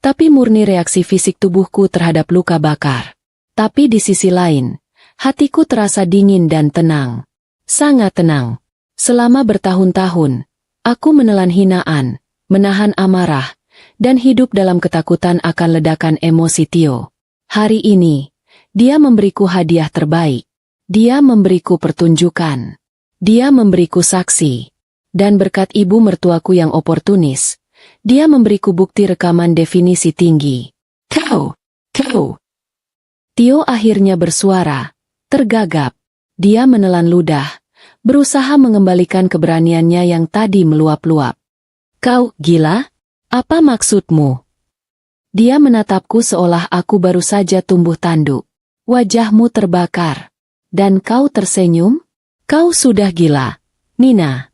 tapi murni reaksi fisik tubuhku terhadap luka bakar. Tapi di sisi lain, hatiku terasa dingin dan tenang. Sangat tenang. Selama bertahun-tahun, aku menelan hinaan, menahan amarah, dan hidup dalam ketakutan akan ledakan emosi Tio. Hari ini, dia memberiku hadiah terbaik. Dia memberiku pertunjukan. Dia memberiku saksi. Dan berkat ibu mertuaku yang oportunis, dia memberiku bukti rekaman definisi tinggi. Kau. Tio akhirnya bersuara, tergagap. Dia menelan ludah, berusaha mengembalikan keberaniannya yang tadi meluap-luap. Kau gila? Apa maksudmu? Dia menatapku seolah aku baru saja tumbuh tanduk. Wajahmu terbakar. Dan kau tersenyum? Kau sudah gila, Nina.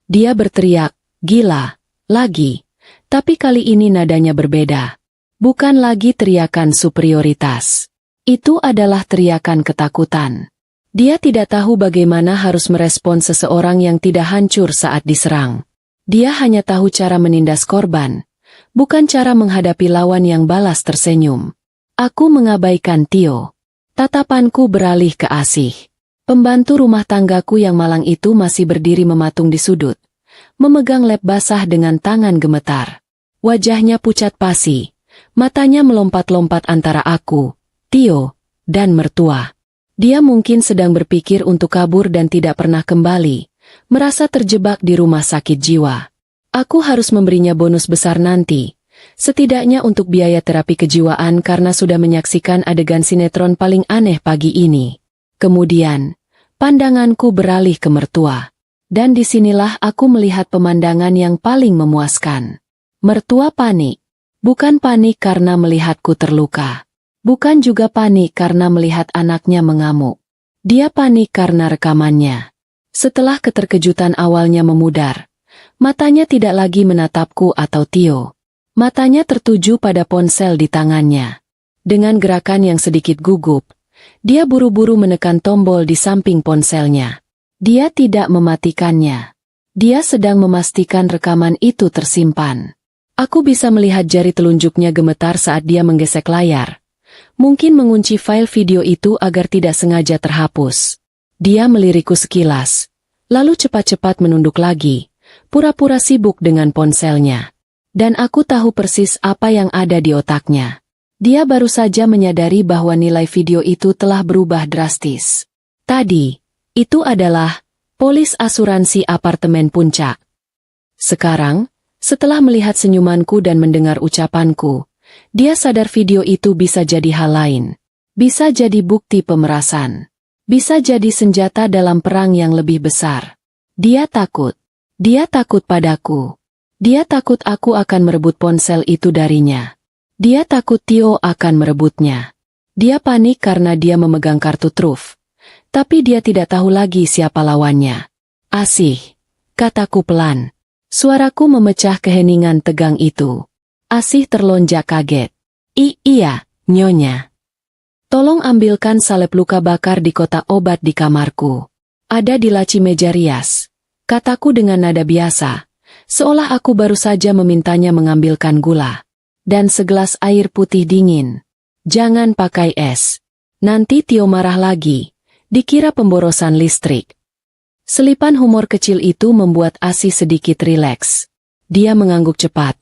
Dia berteriak, gila, lagi. Tapi kali ini nadanya berbeda. Bukan lagi teriakan superioritas. Itu adalah teriakan ketakutan. Dia tidak tahu bagaimana harus merespon seseorang yang tidak hancur saat diserang. Dia hanya tahu cara menindas korban, bukan cara menghadapi lawan yang balas tersenyum. Aku mengabaikan Tio. Tatapanku beralih ke Asih. Pembantu rumah tanggaku yang malang itu masih berdiri mematung di sudut, memegang lem basah dengan tangan gemetar. Wajahnya pucat pasi, matanya melompat-lompat antara aku, Tio, dan mertua. Dia mungkin sedang berpikir untuk kabur dan tidak pernah kembali, merasa terjebak di rumah sakit jiwa. Aku harus memberinya bonus besar nanti, setidaknya untuk biaya terapi kejiwaan karena sudah menyaksikan adegan sinetron paling aneh pagi ini. Kemudian, pandanganku beralih ke mertua. Dan disinilah aku melihat pemandangan yang paling memuaskan. Mertua panik. Bukan panik karena melihatku terluka. Bukan juga panik karena melihat anaknya mengamuk. Dia panik karena rekamannya. Setelah keterkejutan awalnya memudar, matanya tidak lagi menatapku atau Tio. Matanya tertuju pada ponsel di tangannya. Dengan gerakan yang sedikit gugup, dia buru-buru menekan tombol di samping ponselnya. Dia tidak mematikannya. Dia sedang memastikan rekaman itu tersimpan. Aku bisa melihat jari telunjuknya gemetar saat dia menggesek layar. Mungkin mengunci file video itu agar tidak sengaja terhapus. Dia melirikku sekilas, lalu cepat-cepat menunduk lagi, pura-pura sibuk dengan ponselnya. Dan aku tahu persis apa yang ada di otaknya. Dia baru saja menyadari bahwa nilai video itu telah berubah drastis. Tadi, itu adalah polis asuransi apartemen puncak. Sekarang, setelah melihat senyumanku dan mendengar ucapanku, dia sadar video itu bisa jadi hal lain. Bisa jadi bukti pemerasan. Bisa jadi senjata dalam perang yang lebih besar. Dia takut. Dia takut padaku. Dia takut aku akan merebut ponsel itu darinya. Dia takut Tio akan merebutnya. Dia panik karena dia memegang kartu truf. Tapi dia tidak tahu lagi siapa lawannya. Asih, kataku pelan. Suaraku memecah keheningan tegang itu. Asih terlonjak kaget. Iya, Nyonya. Tolong ambilkan salep luka bakar di kotak obat di kamarku. Ada di laci meja rias. Kataku dengan nada biasa, seolah aku baru saja memintanya mengambilkan gula. Dan segelas air putih dingin. Jangan pakai es. Nanti Tio marah lagi. Dikira pemborosan listrik. Selipan humor kecil itu membuat Asih sedikit rileks. Dia mengangguk cepat.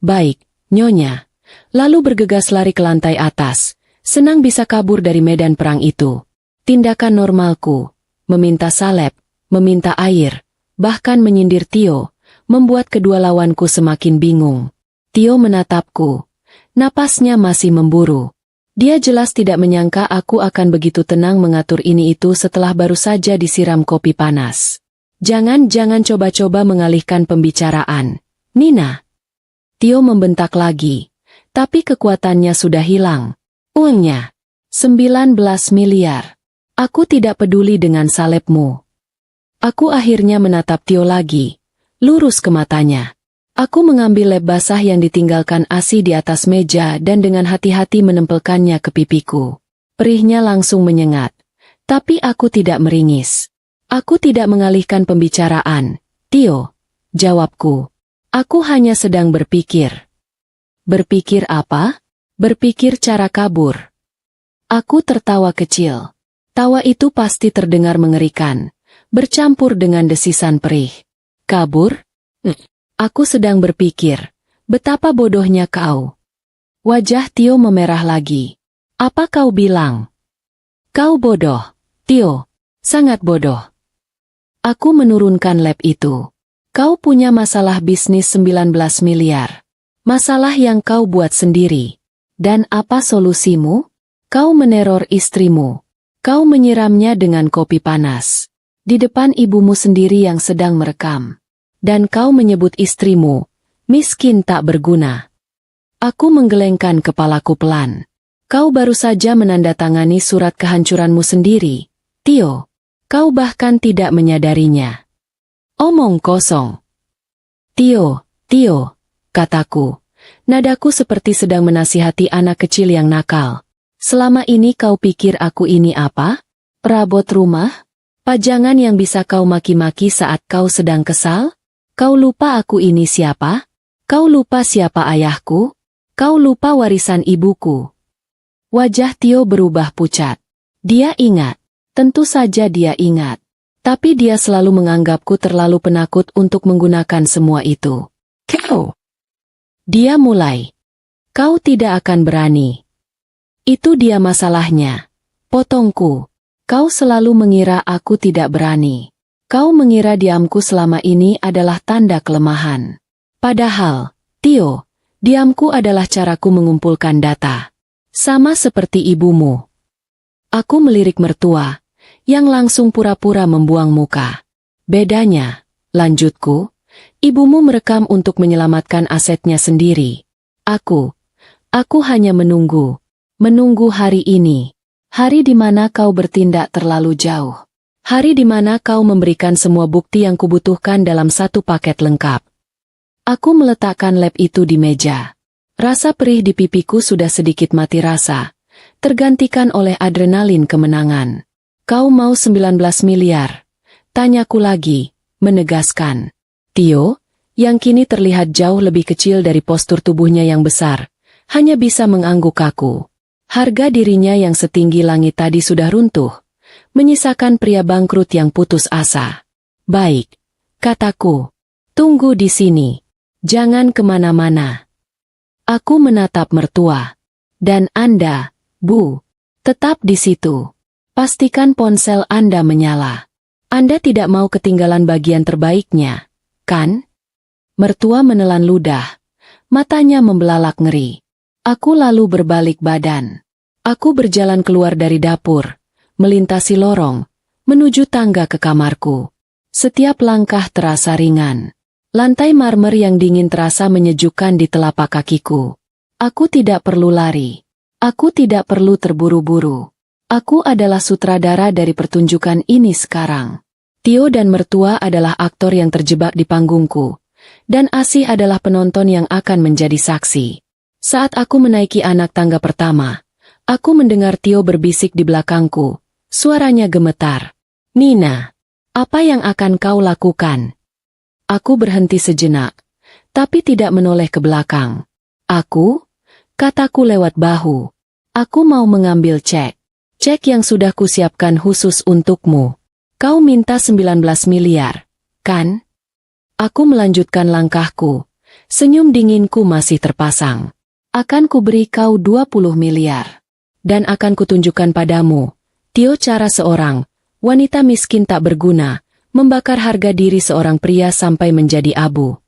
Baik, Nyonya. Lalu bergegas lari ke lantai atas. Senang bisa kabur dari medan perang itu. Tindakan normalku. Meminta salep, meminta air, bahkan menyindir Tio, membuat kedua lawanku semakin bingung. Tio menatapku. Napasnya masih memburu. Dia jelas tidak menyangka aku akan begitu tenang mengatur ini itu setelah baru saja disiram kopi panas. Jangan coba-coba mengalihkan pembicaraan. Nina. Tio membentak lagi. Tapi kekuatannya sudah hilang. Uangnya. 19 miliar. Aku tidak peduli dengan salepmu. Aku akhirnya menatap Tio lagi. Lurus ke matanya. Aku mengambil lem basah yang ditinggalkan Asih di atas meja dan dengan hati-hati menempelkannya ke pipiku. Perihnya langsung menyengat. Tapi aku tidak meringis. Aku tidak mengalihkan pembicaraan. Tio, jawabku. Aku hanya sedang berpikir. Berpikir apa? Berpikir cara kabur. Aku tertawa kecil. Tawa itu pasti terdengar mengerikan. Bercampur dengan desisan perih. Kabur? Aku sedang berpikir, betapa bodohnya kau. Wajah Tio memerah lagi. Apa kau bilang? Kau bodoh, Tio. Sangat bodoh. Aku menurunkan lab itu. Kau punya masalah bisnis 19 miliar. Masalah yang kau buat sendiri. Dan apa solusimu? Kau meneror istrimu. Kau menyiramnya dengan kopi panas. Di depan ibumu sendiri yang sedang merekam. Dan kau menyebut istrimu, miskin tak berguna. Aku menggelengkan kepalaku pelan. Kau baru saja menandatangani surat kehancuranmu sendiri, Tio. Kau bahkan tidak menyadarinya. Omong kosong. Tio, kataku. Nadaku seperti sedang menasihati anak kecil yang nakal. Selama ini kau pikir aku ini apa? Perabot rumah? Pajangan yang bisa kau maki-maki saat kau sedang kesal? Kau lupa aku ini siapa? Kau lupa siapa ayahku? Kau lupa warisan ibuku? Wajah Tio berubah pucat. Dia ingat. Tentu saja dia ingat. Tapi dia selalu menganggapku terlalu penakut untuk menggunakan semua itu. Kau. Dia mulai. Kau tidak akan berani. Itu dia masalahnya. Potongku. Kau selalu mengira aku tidak berani. Kau mengira diamku selama ini adalah tanda kelemahan. Padahal, Tio, diamku adalah caraku mengumpulkan data. Sama seperti ibumu. Aku melirik mertua, yang langsung pura-pura membuang muka. Bedanya, lanjutku, ibumu merekam untuk menyelamatkan asetnya sendiri. Aku hanya menunggu hari ini. Hari di mana kau bertindak terlalu jauh. Hari di mana kau memberikan semua bukti yang kubutuhkan dalam satu paket lengkap. Aku meletakkan lap itu di meja. Rasa perih di pipiku sudah sedikit mati rasa, tergantikan oleh adrenalin kemenangan. Kau mau 19 miliar? Tanyaku lagi, menegaskan. Tio, yang kini terlihat jauh lebih kecil dari postur tubuhnya yang besar, hanya bisa mengangguk kaku. Harga dirinya yang setinggi langit tadi sudah runtuh, menyisakan pria bangkrut yang putus asa. Baik, kataku. Tunggu di sini. Jangan kemana-mana. Aku menatap mertua. Dan Anda, Bu, tetap di situ. Pastikan ponsel Anda menyala. Anda tidak mau ketinggalan bagian terbaiknya, kan? Mertua menelan ludah. Matanya membelalak ngeri. Aku lalu berbalik badan. Aku berjalan keluar dari dapur, melintasi lorong, menuju tangga ke kamarku. Setiap langkah terasa ringan. Lantai marmer yang dingin terasa menyejukkan di telapak kakiku. Aku tidak perlu lari. Aku tidak perlu terburu-buru. Aku adalah sutradara dari pertunjukan ini sekarang. Tio dan mertua adalah aktor yang terjebak di panggungku. Dan Asih adalah penonton yang akan menjadi saksi. Saat aku menaiki anak tangga pertama, aku mendengar Tio berbisik di belakangku. Suaranya gemetar. Nina, apa yang akan kau lakukan? Aku berhenti sejenak, tapi tidak menoleh ke belakang. Aku? Kataku lewat bahu. Aku mau mengambil cek. Cek yang sudah kusiapkan khusus untukmu. Kau minta 19 miliar, kan? Aku melanjutkan langkahku. Senyum dinginku masih terpasang. Akan kuberi kau 20 miliar. Dan akan kutunjukkan padamu, Tio, cara seorang wanita miskin tak berguna, membakar harga diri seorang pria sampai menjadi abu.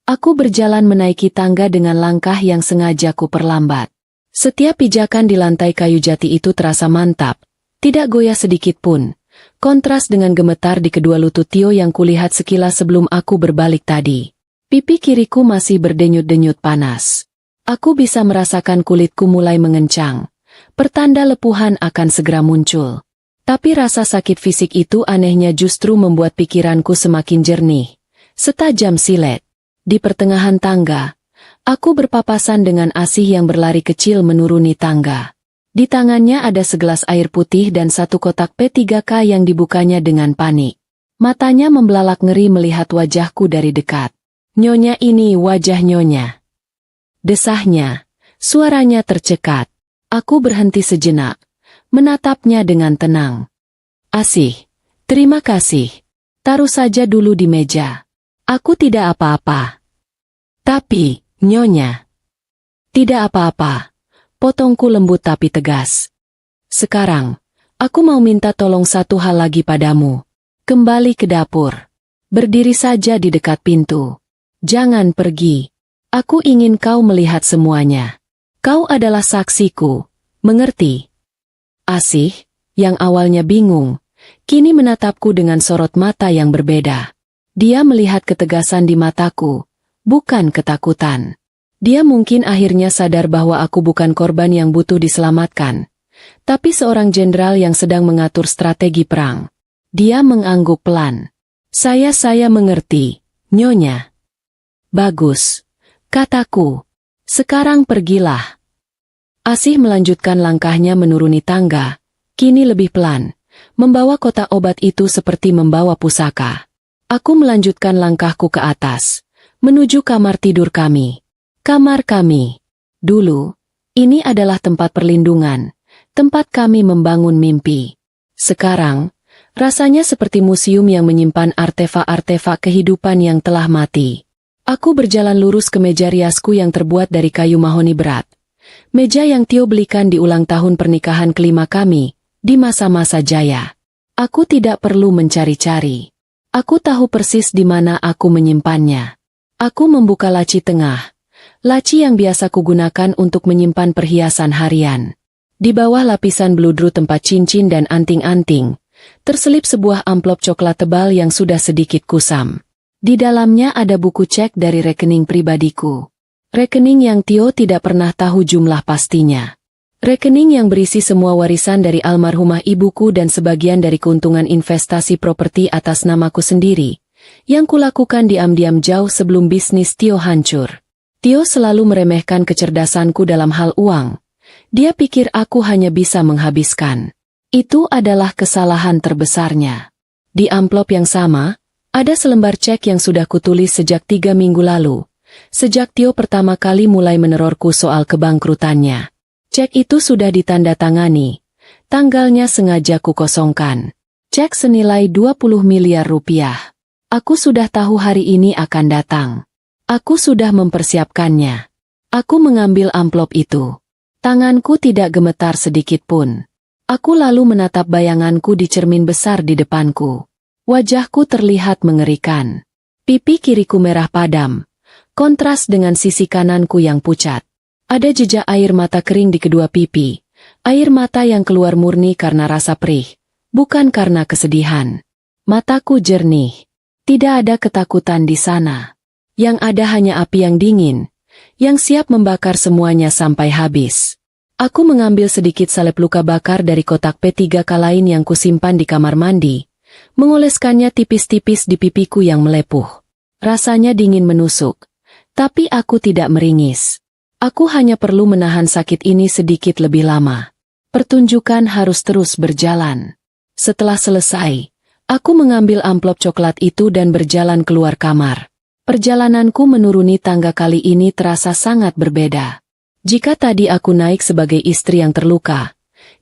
Aku berjalan menaiki tangga dengan langkah yang sengaja ku perlambat. Setiap pijakan di lantai kayu jati itu terasa mantap, tidak goyah sedikit pun. Kontras dengan gemetar di kedua lutut Tio yang kulihat sekilas sebelum aku berbalik tadi. Pipi kiriku masih berdenyut-denyut panas. Aku bisa merasakan kulitku mulai mengencang. Pertanda lepuhan akan segera muncul. Tapi rasa sakit fisik itu anehnya justru membuat pikiranku semakin jernih. Setajam silet. Di pertengahan tangga, aku berpapasan dengan Asih yang berlari kecil menuruni tangga. Di tangannya ada segelas air putih dan satu kotak P3K yang dibukanya dengan panik. Matanya membelalak ngeri melihat wajahku dari dekat. Nyonya, ini wajah Nyonya. Desahnya, suaranya tercekat. Aku berhenti sejenak, menatapnya dengan tenang. Asih, terima kasih. Taruh saja dulu di meja. Aku tidak apa-apa. Tapi, Nyonya. Tidak apa-apa. Potongku lembut tapi tegas. Sekarang, aku mau minta tolong satu hal lagi padamu. Kembali ke dapur. Berdiri saja di dekat pintu. Jangan pergi. Aku ingin kau melihat semuanya. Kau adalah saksiku. Mengerti? Asih, yang awalnya bingung, kini menatapku dengan sorot mata yang berbeda. Dia melihat ketegasan di mataku, bukan ketakutan. Dia mungkin akhirnya sadar bahwa aku bukan korban yang butuh diselamatkan, tapi seorang jenderal yang sedang mengatur strategi perang. Dia mengangguk pelan. Saya mengerti, Nyonya. Bagus, kataku. Sekarang pergilah. Asih melanjutkan langkahnya menuruni tangga, kini lebih pelan, membawa kotak obat itu seperti membawa pusaka. Aku melanjutkan langkahku ke atas, menuju kamar tidur kami. Kamar kami. Dulu, ini adalah tempat perlindungan, tempat kami membangun mimpi. Sekarang, rasanya seperti museum yang menyimpan artefak-artefak kehidupan yang telah mati. Aku berjalan lurus ke meja riasku yang terbuat dari kayu mahoni berat. Meja yang Tio belikan di ulang tahun pernikahan kelima kami, di masa-masa jaya. Aku tidak perlu mencari-cari. Aku tahu persis di mana aku menyimpannya. Aku membuka laci tengah. Laci yang biasa kugunakan untuk menyimpan perhiasan harian. Di bawah lapisan bludru tempat cincin dan anting-anting, terselip sebuah amplop coklat tebal yang sudah sedikit kusam. Di dalamnya ada buku cek dari rekening pribadiku. Rekening yang Tio tidak pernah tahu jumlah pastinya. Rekening yang berisi semua warisan dari almarhumah ibuku dan sebagian dari keuntungan investasi properti atas namaku sendiri, yang kulakukan diam-diam jauh sebelum bisnis Tio hancur. Tio selalu meremehkan kecerdasanku dalam hal uang. Dia pikir aku hanya bisa menghabiskan. Itu adalah kesalahan terbesarnya. Di amplop yang sama, ada selembar cek yang sudah kutulis sejak 3 minggu lalu. Sejak Tio pertama kali mulai menerorku soal kebangkrutannya. Cek itu sudah ditandatangani. Tanggalnya sengaja kukosongkan. Cek senilai 20 miliar rupiah. Aku sudah tahu hari ini akan datang. Aku sudah mempersiapkannya. Aku mengambil amplop itu. Tanganku tidak gemetar sedikit pun. Aku lalu menatap bayanganku di cermin besar di depanku. Wajahku terlihat mengerikan. Pipi kiriku merah padam. Kontras dengan sisi kananku yang pucat. Ada jejak air mata kering di kedua pipi. Air mata yang keluar murni karena rasa perih, bukan karena kesedihan. Mataku jernih. Tidak ada ketakutan di sana. Yang ada hanya api yang dingin, yang siap membakar semuanya sampai habis. Aku mengambil sedikit salep luka bakar dari kotak P3K lain yang kusimpan di kamar mandi, mengoleskannya tipis-tipis di pipiku yang melepuh. Rasanya dingin menusuk, tapi aku tidak meringis. Aku hanya perlu menahan sakit ini sedikit lebih lama. Pertunjukan harus terus berjalan. Setelah selesai, aku mengambil amplop coklat itu dan berjalan keluar kamar. Perjalananku menuruni tangga kali ini terasa sangat berbeda. Jika tadi aku naik sebagai istri yang terluka,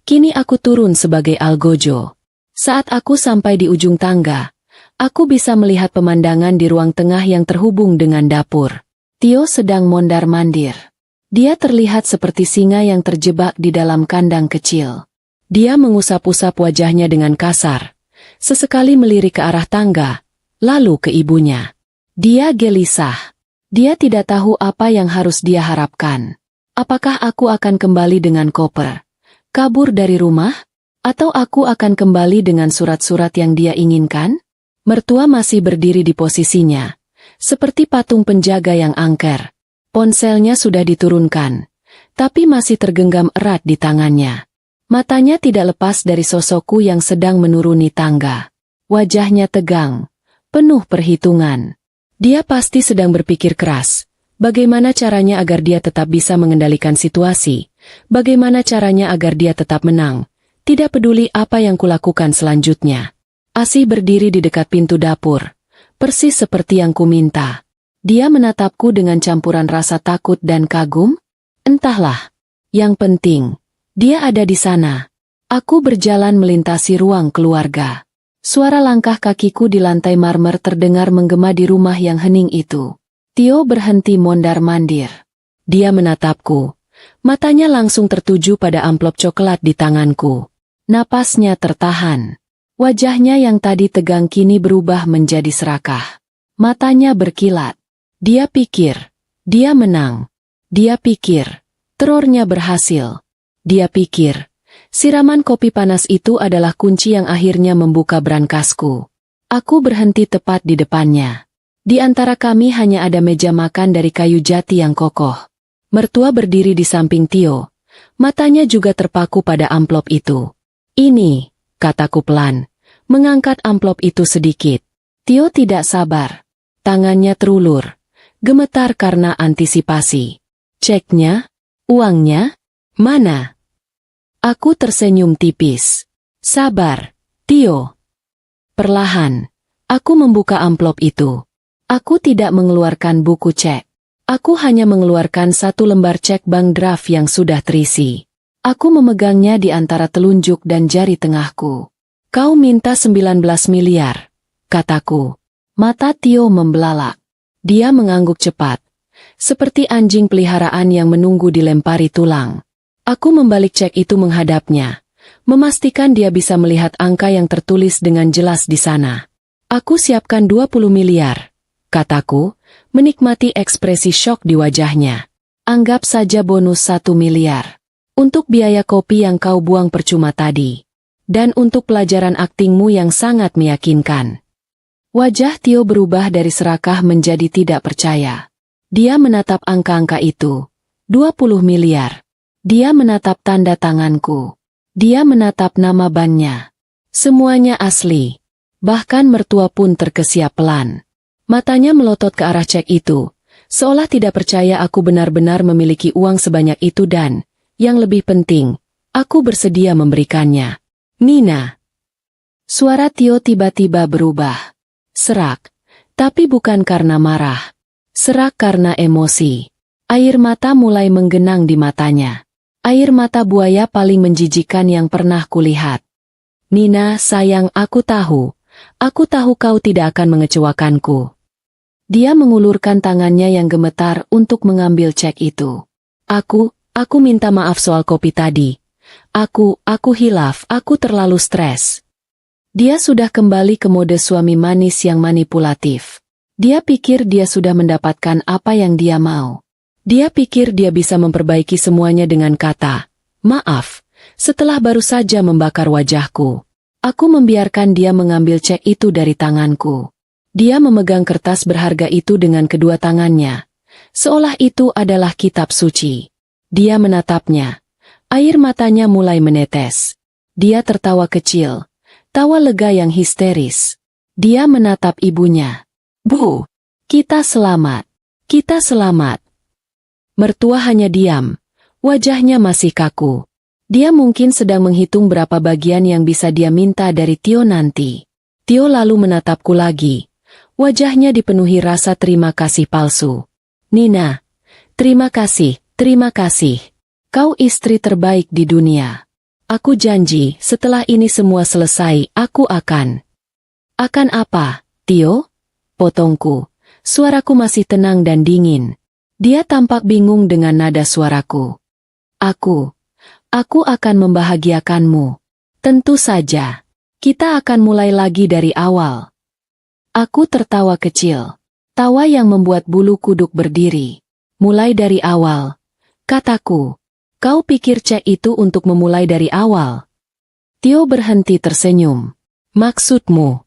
kini aku turun sebagai algojo. Saat aku sampai di ujung tangga, aku bisa melihat pemandangan di ruang tengah yang terhubung dengan dapur. Tio sedang mondar-mandir. Dia terlihat seperti singa yang terjebak di dalam kandang kecil. Dia mengusap-usap wajahnya dengan kasar. Sesekali melirik ke arah tangga, lalu ke ibunya. Dia gelisah. Dia tidak tahu apa yang harus dia harapkan. Apakah aku akan kembali dengan koper, kabur dari rumah? Atau aku akan kembali dengan surat-surat yang dia inginkan? Mertua masih berdiri di posisinya, seperti patung penjaga yang angker. Ponselnya sudah diturunkan, tapi masih tergenggam erat di tangannya. Matanya tidak lepas dari sosokku yang sedang menuruni tangga. Wajahnya tegang, penuh perhitungan. Dia pasti sedang berpikir keras. Bagaimana caranya agar dia tetap bisa mengendalikan situasi? Bagaimana caranya agar dia tetap menang? Tidak peduli apa yang kulakukan selanjutnya. Asih berdiri di dekat pintu dapur, persis seperti yang kuminta. Dia menatapku dengan campuran rasa takut dan kagum. Entahlah. Yang penting, dia ada di sana. Aku berjalan melintasi ruang keluarga. Suara langkah kakiku di lantai marmer terdengar menggema di rumah yang hening itu. Tio berhenti mondar-mandir. Dia menatapku. Matanya langsung tertuju pada amplop coklat di tanganku. Napasnya tertahan. Wajahnya yang tadi tegang kini berubah menjadi serakah. Matanya berkilat. Dia pikir, dia menang. Dia pikir, terornya berhasil. Dia pikir, siraman kopi panas itu adalah kunci yang akhirnya membuka brankasku. Aku berhenti tepat di depannya. Di antara kami hanya ada meja makan dari kayu jati yang kokoh. Mertua berdiri di samping Tio. Matanya juga terpaku pada amplop itu. Ini, kataku pelan, mengangkat amplop itu sedikit. Tio tidak sabar. Tangannya terulur. Gemetar karena antisipasi. Ceknya? Uangnya? Mana? Aku tersenyum tipis. Sabar, Tio. Perlahan, aku membuka amplop itu. Aku tidak mengeluarkan buku cek. Aku hanya mengeluarkan satu lembar cek bank draft yang sudah terisi. Aku memegangnya di antara telunjuk dan jari tengahku. Kau minta 19 miliar, kataku. Mata Tio membelalak. Dia mengangguk cepat, seperti anjing peliharaan yang menunggu dilempari tulang. Aku membalik cek itu menghadapnya, memastikan dia bisa melihat angka yang tertulis dengan jelas di sana. Aku siapkan 20 miliar, kataku, menikmati ekspresi syok di wajahnya. Anggap saja bonus 1 miliar. Untuk biaya kopi yang kau buang percuma tadi. Dan untuk pelajaran aktingmu yang sangat meyakinkan. Wajah Tio berubah dari serakah menjadi tidak percaya. Dia menatap angka-angka itu. 20 miliar. Dia menatap tanda tanganku. Dia menatap nama bannya. Semuanya asli. Bahkan mertua pun terkesiap pelan. Matanya melotot ke arah cek itu, seolah tidak percaya aku benar-benar memiliki uang sebanyak itu dan, yang lebih penting, aku bersedia memberikannya. Nina. Suara Tio tiba-tiba berubah. Serak. Tapi bukan karena marah. Serak karena emosi. Air mata mulai menggenang di matanya. Air mata buaya paling menjijikan yang pernah kulihat. Nina, sayang, aku tahu. Aku tahu kau tidak akan mengecewakanku. Dia mengulurkan tangannya yang gemetar untuk mengambil cek itu. Aku minta maaf soal kopi tadi. Aku hilaf, aku terlalu stres. Dia sudah kembali ke mode suami manis yang manipulatif. Dia pikir dia sudah mendapatkan apa yang dia mau. Dia pikir dia bisa memperbaiki semuanya dengan kata, maaf, setelah baru saja membakar wajahku. Aku membiarkan dia mengambil cek itu dari tanganku. Dia memegang kertas berharga itu dengan kedua tangannya, seolah itu adalah kitab suci. Dia menatapnya. Air matanya mulai menetes. Dia tertawa kecil. Tawa lega yang histeris. Dia menatap ibunya. Bu, kita selamat. Kita selamat. Mertua hanya diam. Wajahnya masih kaku. Dia mungkin sedang menghitung berapa bagian yang bisa dia minta dari Tio nanti. Tio lalu menatapku lagi. Wajahnya dipenuhi rasa terima kasih palsu. Nina, terima kasih, terima kasih. Kau istri terbaik di dunia. Aku janji, setelah ini semua selesai, aku akan. Akan apa, Tio? Potongku. Suaraku masih tenang dan dingin. Dia tampak bingung dengan nada suaraku. Aku akan membahagiakanmu. Tentu saja. Kita akan mulai lagi dari awal. Aku tertawa kecil. Tawa yang membuat bulu kuduk berdiri. Mulai dari awal. Kataku. Kau pikir cek itu untuk memulai dari awal? Tio berhenti tersenyum. Maksudmu?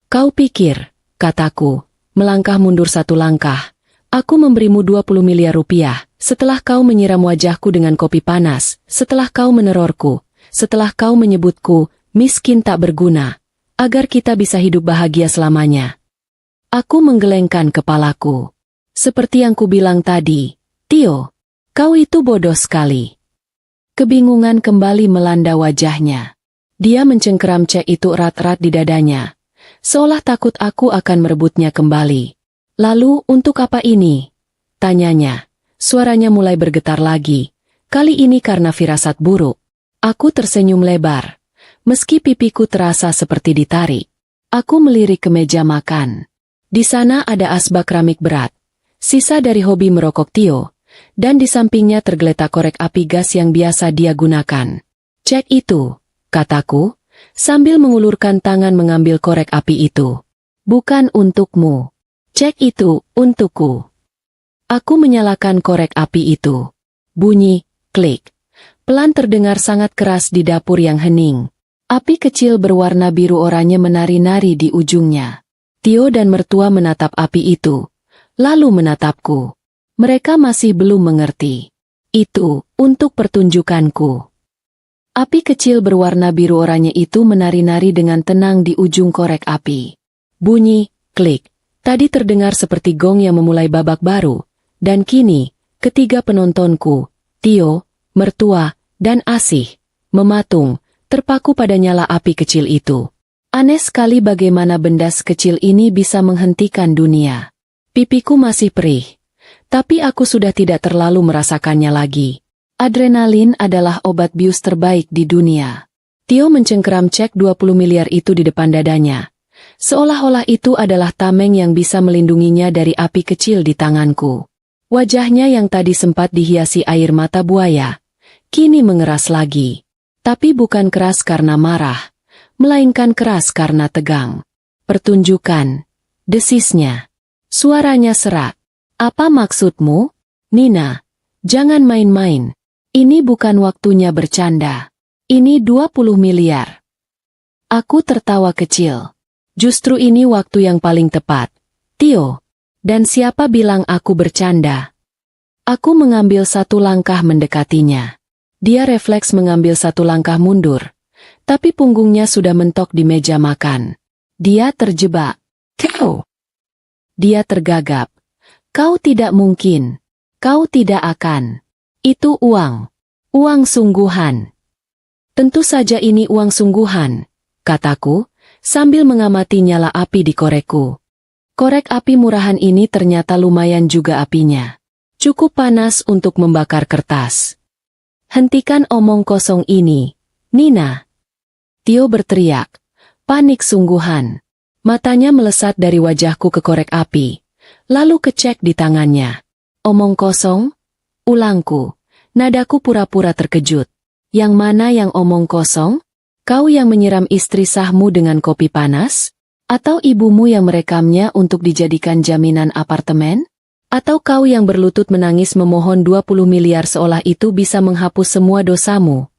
Kau pikir, kataku, melangkah mundur satu langkah. Aku memberimu 20 miliar rupiah, setelah kau menyiram wajahku dengan kopi panas, setelah kau menerorku, setelah kau menyebutku, miskin tak berguna, agar kita bisa hidup bahagia selamanya. Aku menggelengkan kepalaku. Seperti yang kubilang tadi, Tio. Kau itu bodoh sekali. Kebingungan kembali melanda wajahnya. Dia mencengkeram cek itu erat-erat di dadanya. Seolah takut aku akan merebutnya kembali. Lalu, untuk apa ini? Tanyanya. Suaranya mulai bergetar lagi. Kali ini karena firasat buruk. Aku tersenyum lebar. Meski pipiku terasa seperti ditarik. Aku melirik ke meja makan. Di sana ada asbak keramik berat. Sisa dari hobi merokok Tio. Dan di sampingnya tergeletak korek api gas yang biasa dia gunakan. Cek itu, kataku, sambil mengulurkan tangan mengambil korek api itu. Bukan untukmu. Cek itu, untukku. Aku menyalakan korek api itu. Bunyi, klik. Pelan terdengar sangat keras di dapur yang hening. Api kecil berwarna biru oranye menari-nari di ujungnya. Tio dan mertua menatap api itu, lalu menatapku. Mereka masih belum mengerti. Itu, untuk pertunjukanku. Api kecil berwarna biru oranye itu menari-nari dengan tenang di ujung korek api. Bunyi, klik. Tadi terdengar seperti gong yang memulai babak baru. Dan kini, ketiga penontonku, Tio, mertua, dan Asih, mematung, terpaku pada nyala api kecil itu. Aneh sekali bagaimana benda sekecil ini bisa menghentikan dunia. Pipiku masih perih. Tapi aku sudah tidak terlalu merasakannya lagi. Adrenalin adalah obat bius terbaik di dunia. Tio mencengkeram cek 20 miliar itu di depan dadanya. Seolah-olah itu adalah tameng yang bisa melindunginya dari api kecil di tanganku. Wajahnya yang tadi sempat dihiasi air mata buaya, kini mengeras lagi. Tapi bukan keras karena marah, melainkan keras karena tegang. Pertunjukan, desisnya. Suaranya serak. Apa maksudmu? Nina, jangan main-main. Ini bukan waktunya bercanda. Ini 20 miliar. Aku tertawa kecil. Justru ini waktu yang paling tepat. Tio. Dan siapa bilang aku bercanda? Aku mengambil satu langkah mendekatinya. Dia refleks mengambil satu langkah mundur, tapi punggungnya sudah mentok di meja makan. Dia terjebak. Kau! Dia tergagap. Kau tidak mungkin. Kau tidak akan. Itu uang. Uang sungguhan. Tentu saja ini uang sungguhan, kataku, sambil mengamati nyala api di korekku. Korek api murahan ini ternyata lumayan juga apinya. Cukup panas untuk membakar kertas. Hentikan omong kosong ini, Nina. Tio berteriak. Panik sungguhan. Matanya melesat dari wajahku ke korek api, lalu kecek di tangannya. Omong kosong? Ulangku. Nadaku pura-pura terkejut. Yang mana yang omong kosong? Kau yang menyiram istri sahmu dengan kopi panas? Atau ibumu yang merekamnya untuk dijadikan jaminan apartemen? Atau kau yang berlutut menangis memohon 20 miliar seolah itu bisa menghapus semua dosamu?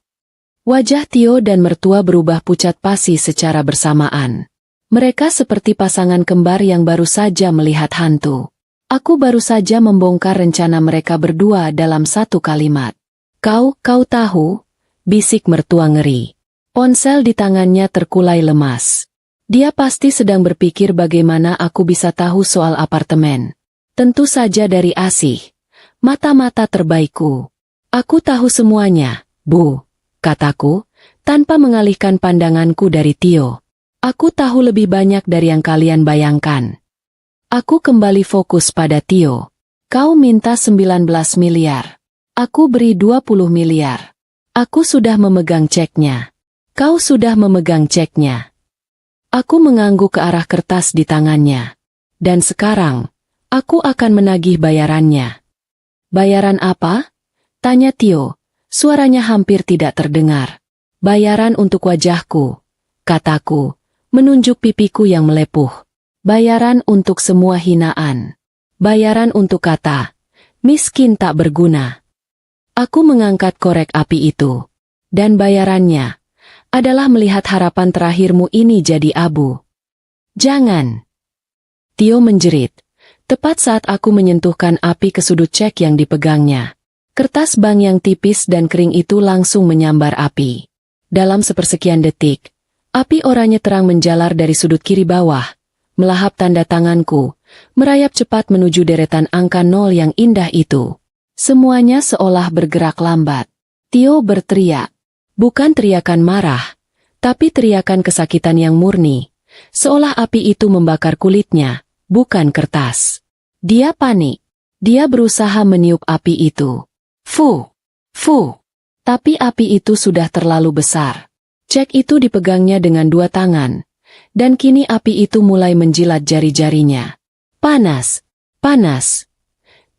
Wajah Tio dan mertua berubah pucat pasi secara bersamaan. Mereka seperti pasangan kembar yang baru saja melihat hantu. Aku baru saja membongkar rencana mereka berdua dalam satu kalimat. Kau tahu? Bisik mertua ngeri. Ponsel di tangannya terkulai lemas. Dia pasti sedang berpikir bagaimana aku bisa tahu soal apartemen. Tentu saja dari Asih. Mata-mata terbaikku. Aku tahu semuanya, Bu, kataku, tanpa mengalihkan pandanganku dari Tio. Aku tahu lebih banyak dari yang kalian bayangkan. Aku kembali fokus pada Tio. Kau minta 19 miliar. Aku beri 20 miliar. Aku sudah memegang ceknya. Kau sudah memegang ceknya. Aku mengangguk ke arah kertas di tangannya. Dan sekarang, aku akan menagih bayarannya. Bayaran apa? Tanya Tio. Suaranya hampir tidak terdengar. Bayaran untuk wajahku, kataku, menunjuk pipiku yang melepuh. Bayaran untuk semua hinaan. Bayaran untuk kata, miskin tak berguna. Aku mengangkat korek api itu. Dan bayarannya adalah melihat harapan terakhirmu ini jadi abu. Jangan. Tio menjerit. Tepat saat aku menyentuhkan api ke sudut cek yang dipegangnya. Kertas bank yang tipis dan kering itu langsung menyambar api. Dalam sepersekian detik, api oranye terang menjalar dari sudut kiri bawah, melahap tanda tanganku, merayap cepat menuju deretan angka 0 yang indah itu. Semuanya seolah bergerak lambat. Tio berteriak. Bukan teriakan marah, tapi teriakan kesakitan yang murni. Seolah api itu membakar kulitnya, bukan kertas. Dia panik. Dia berusaha meniup api itu. Fu! Fu! Tapi api itu sudah terlalu besar. Cek itu dipegangnya dengan dua tangan. Dan kini api itu mulai menjilat jari-jarinya. Panas! Panas!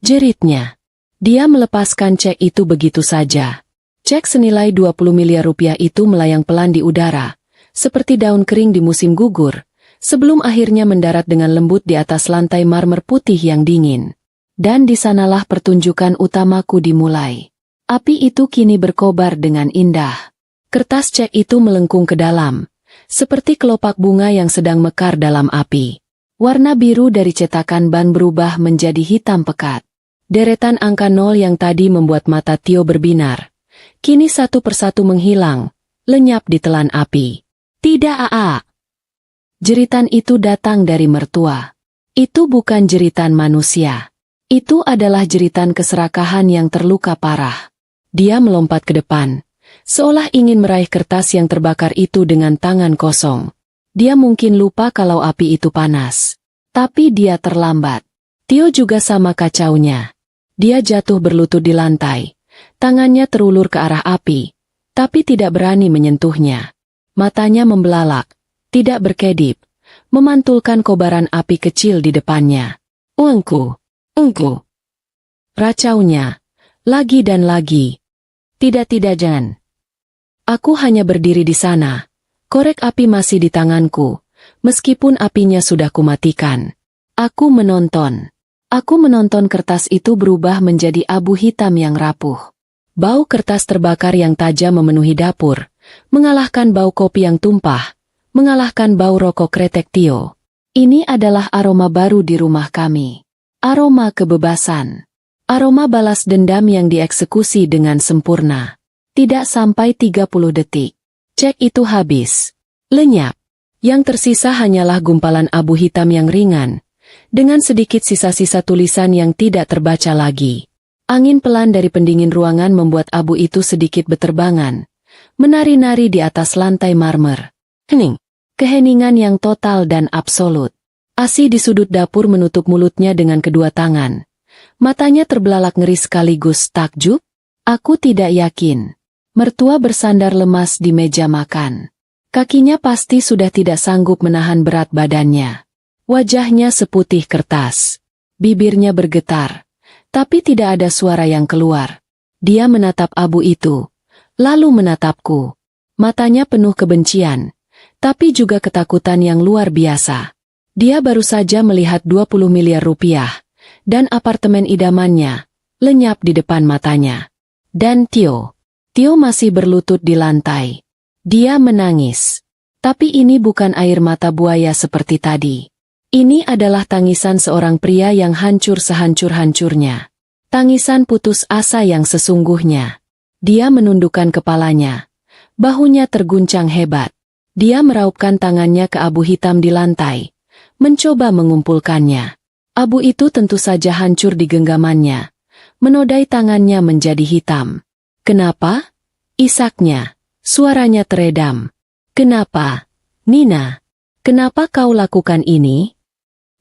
Jeritnya. Dia melepaskan cek itu begitu saja. Cek senilai 20 miliar rupiah itu melayang pelan di udara, seperti daun kering di musim gugur, sebelum akhirnya mendarat dengan lembut di atas lantai marmer putih yang dingin. Dan di sanalah pertunjukan utamaku dimulai. Api itu kini berkobar dengan indah. Kertas cek itu melengkung ke dalam, seperti kelopak bunga yang sedang mekar dalam api. Warna biru dari cetakan ban berubah menjadi hitam pekat. Deretan angka 0 yang tadi membuat mata Tio berbinar, kini satu persatu menghilang, lenyap di telan api. Tidak, Aa. Jeritan itu datang dari mertua. Itu bukan jeritan manusia. Itu adalah jeritan keserakahan yang terluka parah. Dia melompat ke depan, seolah ingin meraih kertas yang terbakar itu dengan tangan kosong. Dia mungkin lupa kalau api itu panas. Tapi dia terlambat. Tio juga sama kacaunya. Dia jatuh berlutut di lantai. Tangannya terulur ke arah api, tapi tidak berani menyentuhnya. Matanya membelalak, tidak berkedip, memantulkan kobaran api kecil di depannya. Engku, engku. Racaunya, lagi dan lagi. Tidak, jangan. Aku hanya berdiri di sana. Korek api masih di tanganku, meskipun apinya sudah kumatikan. Aku menonton. Aku menonton kertas itu berubah menjadi abu hitam yang rapuh. Bau kertas terbakar yang tajam memenuhi dapur, mengalahkan bau kopi yang tumpah, mengalahkan bau rokok kretek Tio. Ini adalah aroma baru di rumah kami. Aroma kebebasan. Aroma balas dendam yang dieksekusi dengan sempurna. Tidak sampai 30 detik. Cek itu habis. Lenyap. Yang tersisa hanyalah gumpalan abu hitam yang ringan, dengan sedikit sisa-sisa tulisan yang tidak terbaca lagi. Angin pelan dari pendingin ruangan membuat abu itu sedikit beterbangan, menari-nari di atas lantai marmer. Hening. Keheningan yang total dan absolut. Asi di sudut dapur menutup mulutnya dengan kedua tangan. Matanya terbelalak ngeri sekaligus takjub. Aku tidak yakin. Mertua bersandar lemas di meja makan. Kakinya pasti sudah tidak sanggup menahan berat badannya. Wajahnya seputih kertas. Bibirnya bergetar. Tapi tidak ada suara yang keluar. Dia menatap abu itu. Lalu menatapku. Matanya penuh kebencian. Tapi juga ketakutan yang luar biasa. Dia baru saja melihat 20 miliar rupiah. Dan apartemen idamannya. Lenyap di depan matanya. Dan Tio masih berlutut di lantai. Dia menangis. Tapi ini bukan air mata buaya seperti tadi. Ini adalah tangisan seorang pria yang hancur sehancur-hancurnya. Tangisan putus asa yang sesungguhnya. Dia menundukkan kepalanya. Bahunya terguncang hebat. Dia meraupkan tangannya ke abu hitam di lantai. Mencoba mengumpulkannya. Abu itu tentu saja hancur di genggamannya. Menodai tangannya menjadi hitam. Kenapa? Isaknya. Suaranya teredam. Kenapa? Nina, kenapa kau lakukan ini?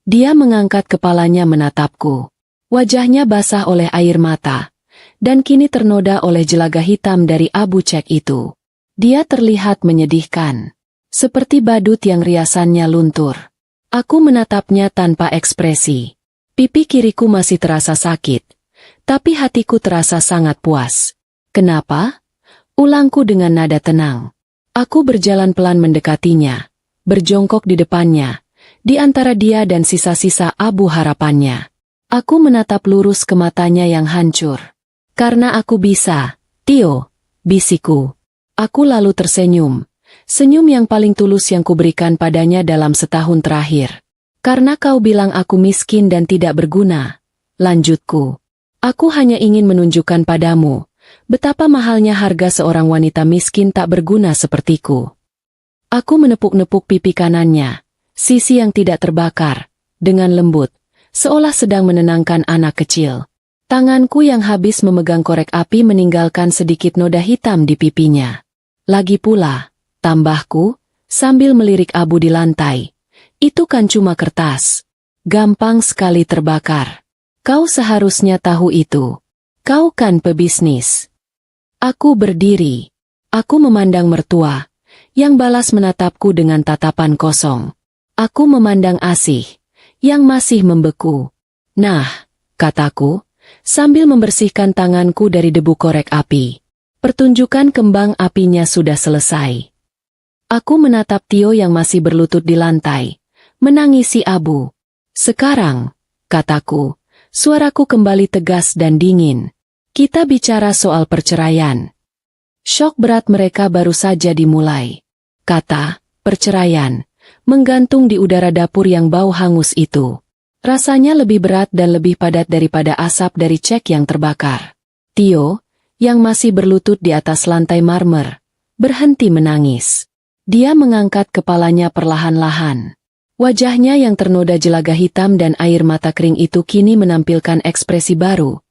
Dia mengangkat kepalanya menatapku. Wajahnya basah oleh air mata. Dan kini ternoda oleh jelaga hitam dari abu cek itu. Dia terlihat menyedihkan. Seperti badut yang riasannya luntur. Aku menatapnya tanpa ekspresi. Pipi kiriku masih terasa sakit. Tapi hatiku terasa sangat puas. Kenapa? Ulangku dengan nada tenang. Aku berjalan pelan mendekatinya. Berjongkok di depannya. Di antara dia dan sisa-sisa abu harapannya. Aku menatap lurus ke matanya yang hancur. Karena aku bisa, Tio, bisiku. Aku lalu tersenyum. Senyum yang paling tulus yang kuberikan padanya dalam setahun terakhir. Karena kau bilang aku miskin dan tidak berguna. Lanjutku. Aku hanya ingin menunjukkan padamu betapa mahalnya harga seorang wanita miskin tak berguna sepertiku. Aku menepuk-nepuk pipi kanannya, sisi yang tidak terbakar, dengan lembut, seolah sedang menenangkan anak kecil. Tanganku yang habis memegang korek api meninggalkan sedikit noda hitam di pipinya. Lagi pula, tambahku, sambil melirik abu di lantai. Itu kan cuma kertas. Gampang sekali terbakar. Kau seharusnya tahu itu. Kau kan pebisnis. Aku berdiri. Aku memandang mertua, yang balas menatapku dengan tatapan kosong. Aku memandang Asih, yang masih membeku. Nah, kataku, sambil membersihkan tanganku dari debu korek api. Pertunjukan kembang apinya sudah selesai. Aku menatap Tio yang masih berlutut di lantai, menangisi abu. Sekarang, kataku, suaraku kembali tegas dan dingin. Kita bicara soal perceraian. Syok berat mereka baru saja dimulai. Kata, perceraian, menggantung di udara dapur yang bau hangus itu. Rasanya lebih berat dan lebih padat daripada asap dari cek yang terbakar. Tio, yang masih berlutut di atas lantai marmer, berhenti menangis. Dia mengangkat kepalanya perlahan-lahan. Wajahnya yang ternoda jelaga hitam dan air mata kering itu kini menampilkan ekspresi baru.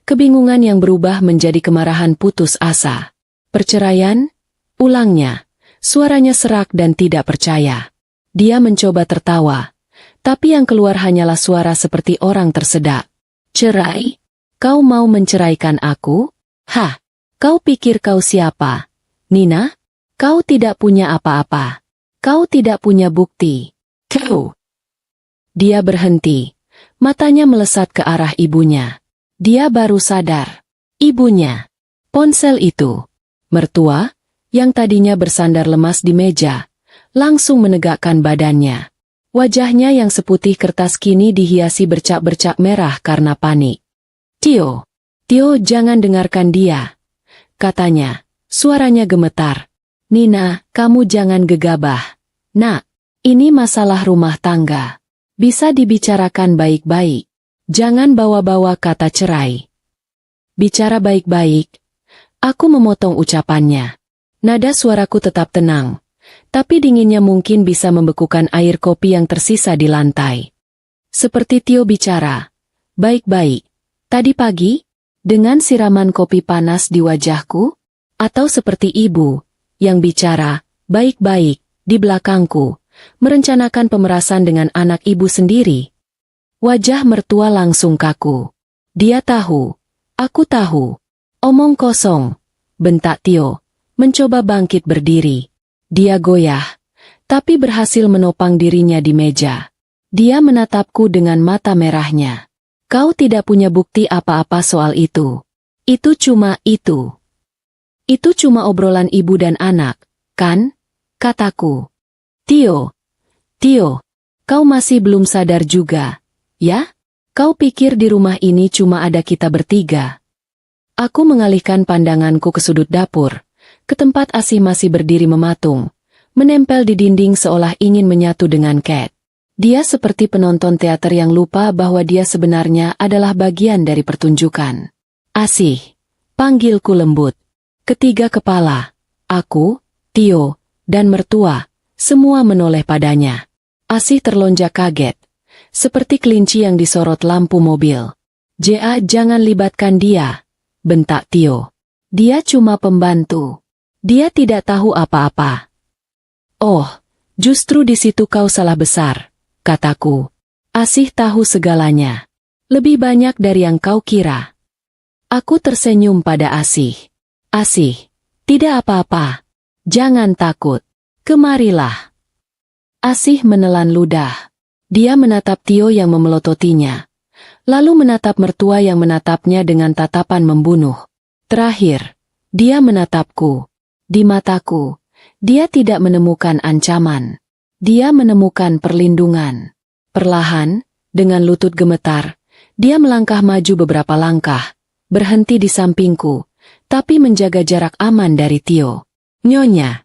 Kebingungan yang berubah menjadi kemarahan putus asa. Perceraian? Ulangnya. Suaranya serak dan tidak percaya. Dia mencoba tertawa. Tapi yang keluar hanyalah suara seperti orang tersedak. Cerai? Kau mau menceraikan aku? Hah? Kau pikir kau siapa? Nina? Kau tidak punya apa-apa. Kau tidak punya bukti. Kau. Dia berhenti. Matanya melesat ke arah ibunya. Dia baru sadar. Ibunya. Ponsel itu. Mertua, yang tadinya bersandar lemas di meja, langsung menegakkan badannya. Wajahnya yang seputih kertas kini dihiasi bercak-bercak merah karena panik. Tio, jangan dengarkan dia. Katanya, suaranya gemetar. Nina, kamu jangan gegabah. Nak, ini masalah rumah tangga. Bisa dibicarakan baik-baik. Jangan bawa-bawa kata cerai. bicara baik-baik. Aku memotong ucapannya. Nada suaraku tetap tenang, tapi dinginnya mungkin bisa membekukan air kopi yang tersisa di lantai. Seperti Tio bicara, baik-baik, tadi pagi, dengan siraman kopi panas di wajahku, atau seperti ibu, yang bicara, baik-baik, di belakangku, merencanakan pemerasan dengan anak ibu sendiri. Wajah mertua langsung kaku. Dia tahu, aku tahu. Omong kosong, bentak Tio. Mencoba bangkit berdiri. Dia goyah, tapi berhasil menopang dirinya di meja. Dia menatapku dengan mata merahnya. Kau tidak punya bukti apa-apa soal itu. Itu cuma itu. Itu cuma obrolan ibu dan anak, kan? Kataku. Tio, kau masih belum sadar juga, ya? Kau pikir di rumah ini cuma ada kita bertiga? Aku mengalihkan pandanganku ke sudut dapur. Ke tempat Asih masih berdiri mematung, menempel di dinding seolah ingin menyatu dengan Cat. Dia seperti penonton teater yang lupa bahwa dia sebenarnya adalah bagian dari pertunjukan. Asih, panggilku lembut. Ketiga kepala, aku, Tio, dan mertua, semua menoleh padanya. Asih terlonjak kaget, seperti kelinci yang disorot lampu mobil. Jangan libatkan dia, bentak Tio. Dia cuma pembantu. Dia tidak tahu apa-apa. Oh, justru di situ kau salah besar, kataku. Asih tahu segalanya. Lebih banyak dari yang kau kira. Aku tersenyum pada Asih. Asih, tidak apa-apa. Jangan takut. Kemarilah. Asih menelan ludah. Dia menatap Tio yang memelototinya. Lalu menatap mertua yang menatapnya dengan tatapan membunuh. Terakhir, dia menatapku. Di mataku, dia tidak menemukan ancaman. Dia menemukan perlindungan. Perlahan, dengan lutut gemetar, dia melangkah maju beberapa langkah, berhenti di sampingku, tapi menjaga jarak aman dari Tio. Nyonya,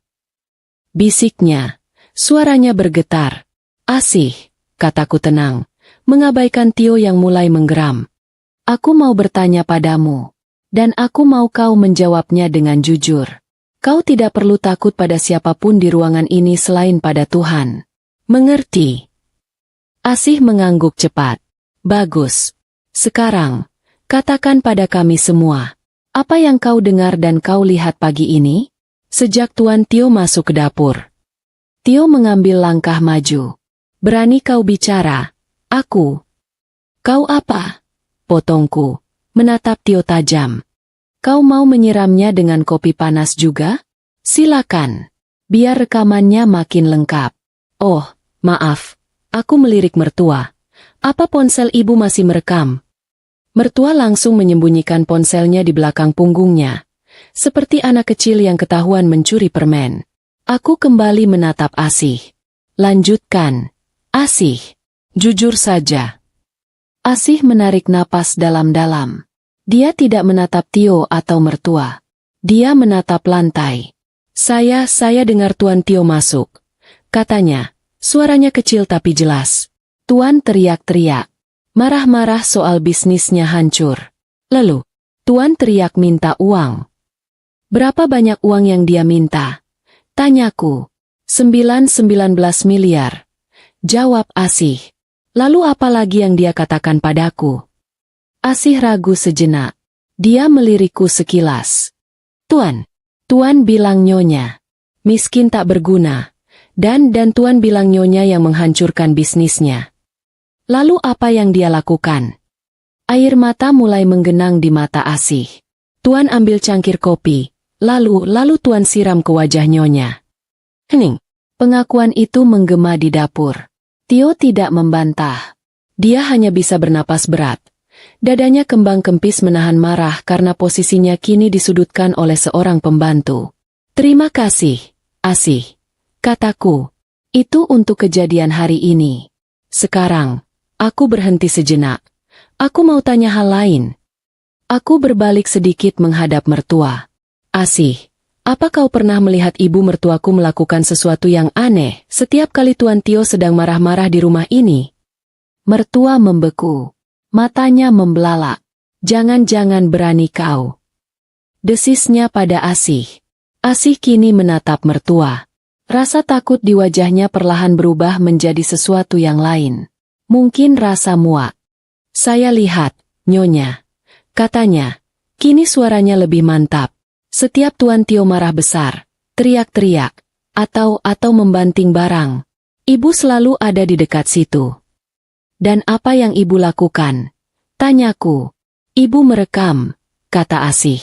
bisiknya, suaranya bergetar. Asih, kataku tenang, mengabaikan Tio yang mulai menggeram. Aku mau bertanya padamu, dan aku mau kau menjawabnya dengan jujur. Kau tidak perlu takut pada siapapun di ruangan ini selain pada Tuhan. Mengerti? Asih mengangguk cepat. Bagus. Sekarang, katakan pada kami semua, apa yang kau dengar dan kau lihat pagi ini? Sejak Tuan Tio masuk ke dapur. Tio mengambil langkah maju. Berani kau bicara? Aku. Kau apa? Potongku, menatap Tio tajam. Kau mau menyiramnya dengan kopi panas juga? Silakan. Biar rekamannya makin lengkap. Oh, maaf. Aku melirik mertua. Apa ponsel ibu masih merekam? Mertua langsung menyembunyikan ponselnya di belakang punggungnya. Seperti anak kecil yang ketahuan mencuri permen. Aku kembali menatap Asih. Lanjutkan. Asih. Jujur saja. Asih menarik napas dalam-dalam. Dia tidak menatap Tio atau mertua. Dia menatap lantai. Saya dengar Tuan Tio masuk. Katanya, suaranya kecil tapi jelas. Tuan teriak-teriak. Marah-marah soal bisnisnya hancur. Lalu, Tuan teriak minta uang. Berapa banyak uang yang dia minta? Tanyaku. 19 miliar. Jawab Asih. Lalu apa lagi yang dia katakan padaku? Asih ragu sejenak. Dia melirikku sekilas. Tuan bilang nyonya. Miskin tak berguna. Dan Tuan bilang nyonya yang menghancurkan bisnisnya. Lalu apa yang dia lakukan? Air mata mulai menggenang di mata Asih. Tuan ambil cangkir kopi. Lalu Tuan siram ke wajah nyonya. Hening. Pengakuan itu menggema di dapur. Tio tidak membantah. Dia hanya bisa bernapas berat. Dadanya kembang kempis menahan marah karena posisinya kini disudutkan oleh seorang pembantu. Terima kasih, Asih. Kataku. Itu untuk kejadian hari ini. Sekarang, aku berhenti sejenak. Aku mau tanya hal lain. Aku berbalik sedikit menghadap mertua. Asih, apa kau pernah melihat ibu mertuaku melakukan sesuatu yang aneh setiap kali Tuan Tio sedang marah-marah di rumah ini? Mertua membeku. Matanya membelalak. Jangan-jangan berani kau. Desisnya pada Asih. Asih kini menatap mertua. Rasa takut di wajahnya perlahan berubah menjadi sesuatu yang lain. Mungkin rasa muak. Saya lihat, Nyonya. Katanya. Kini suaranya lebih mantap. Setiap Tuan Tio marah besar, teriak-teriak, atau membanting barang. Ibu selalu ada di dekat situ. Dan apa yang ibu lakukan? Tanyaku. Ibu merekam, kata Asih.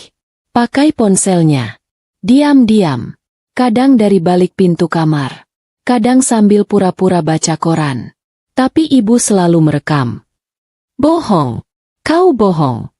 Pakai ponselnya. Diam-diam. Kadang dari balik pintu kamar. Kadang sambil pura-pura baca koran. Tapi ibu selalu merekam. Bohong. Kau bohong.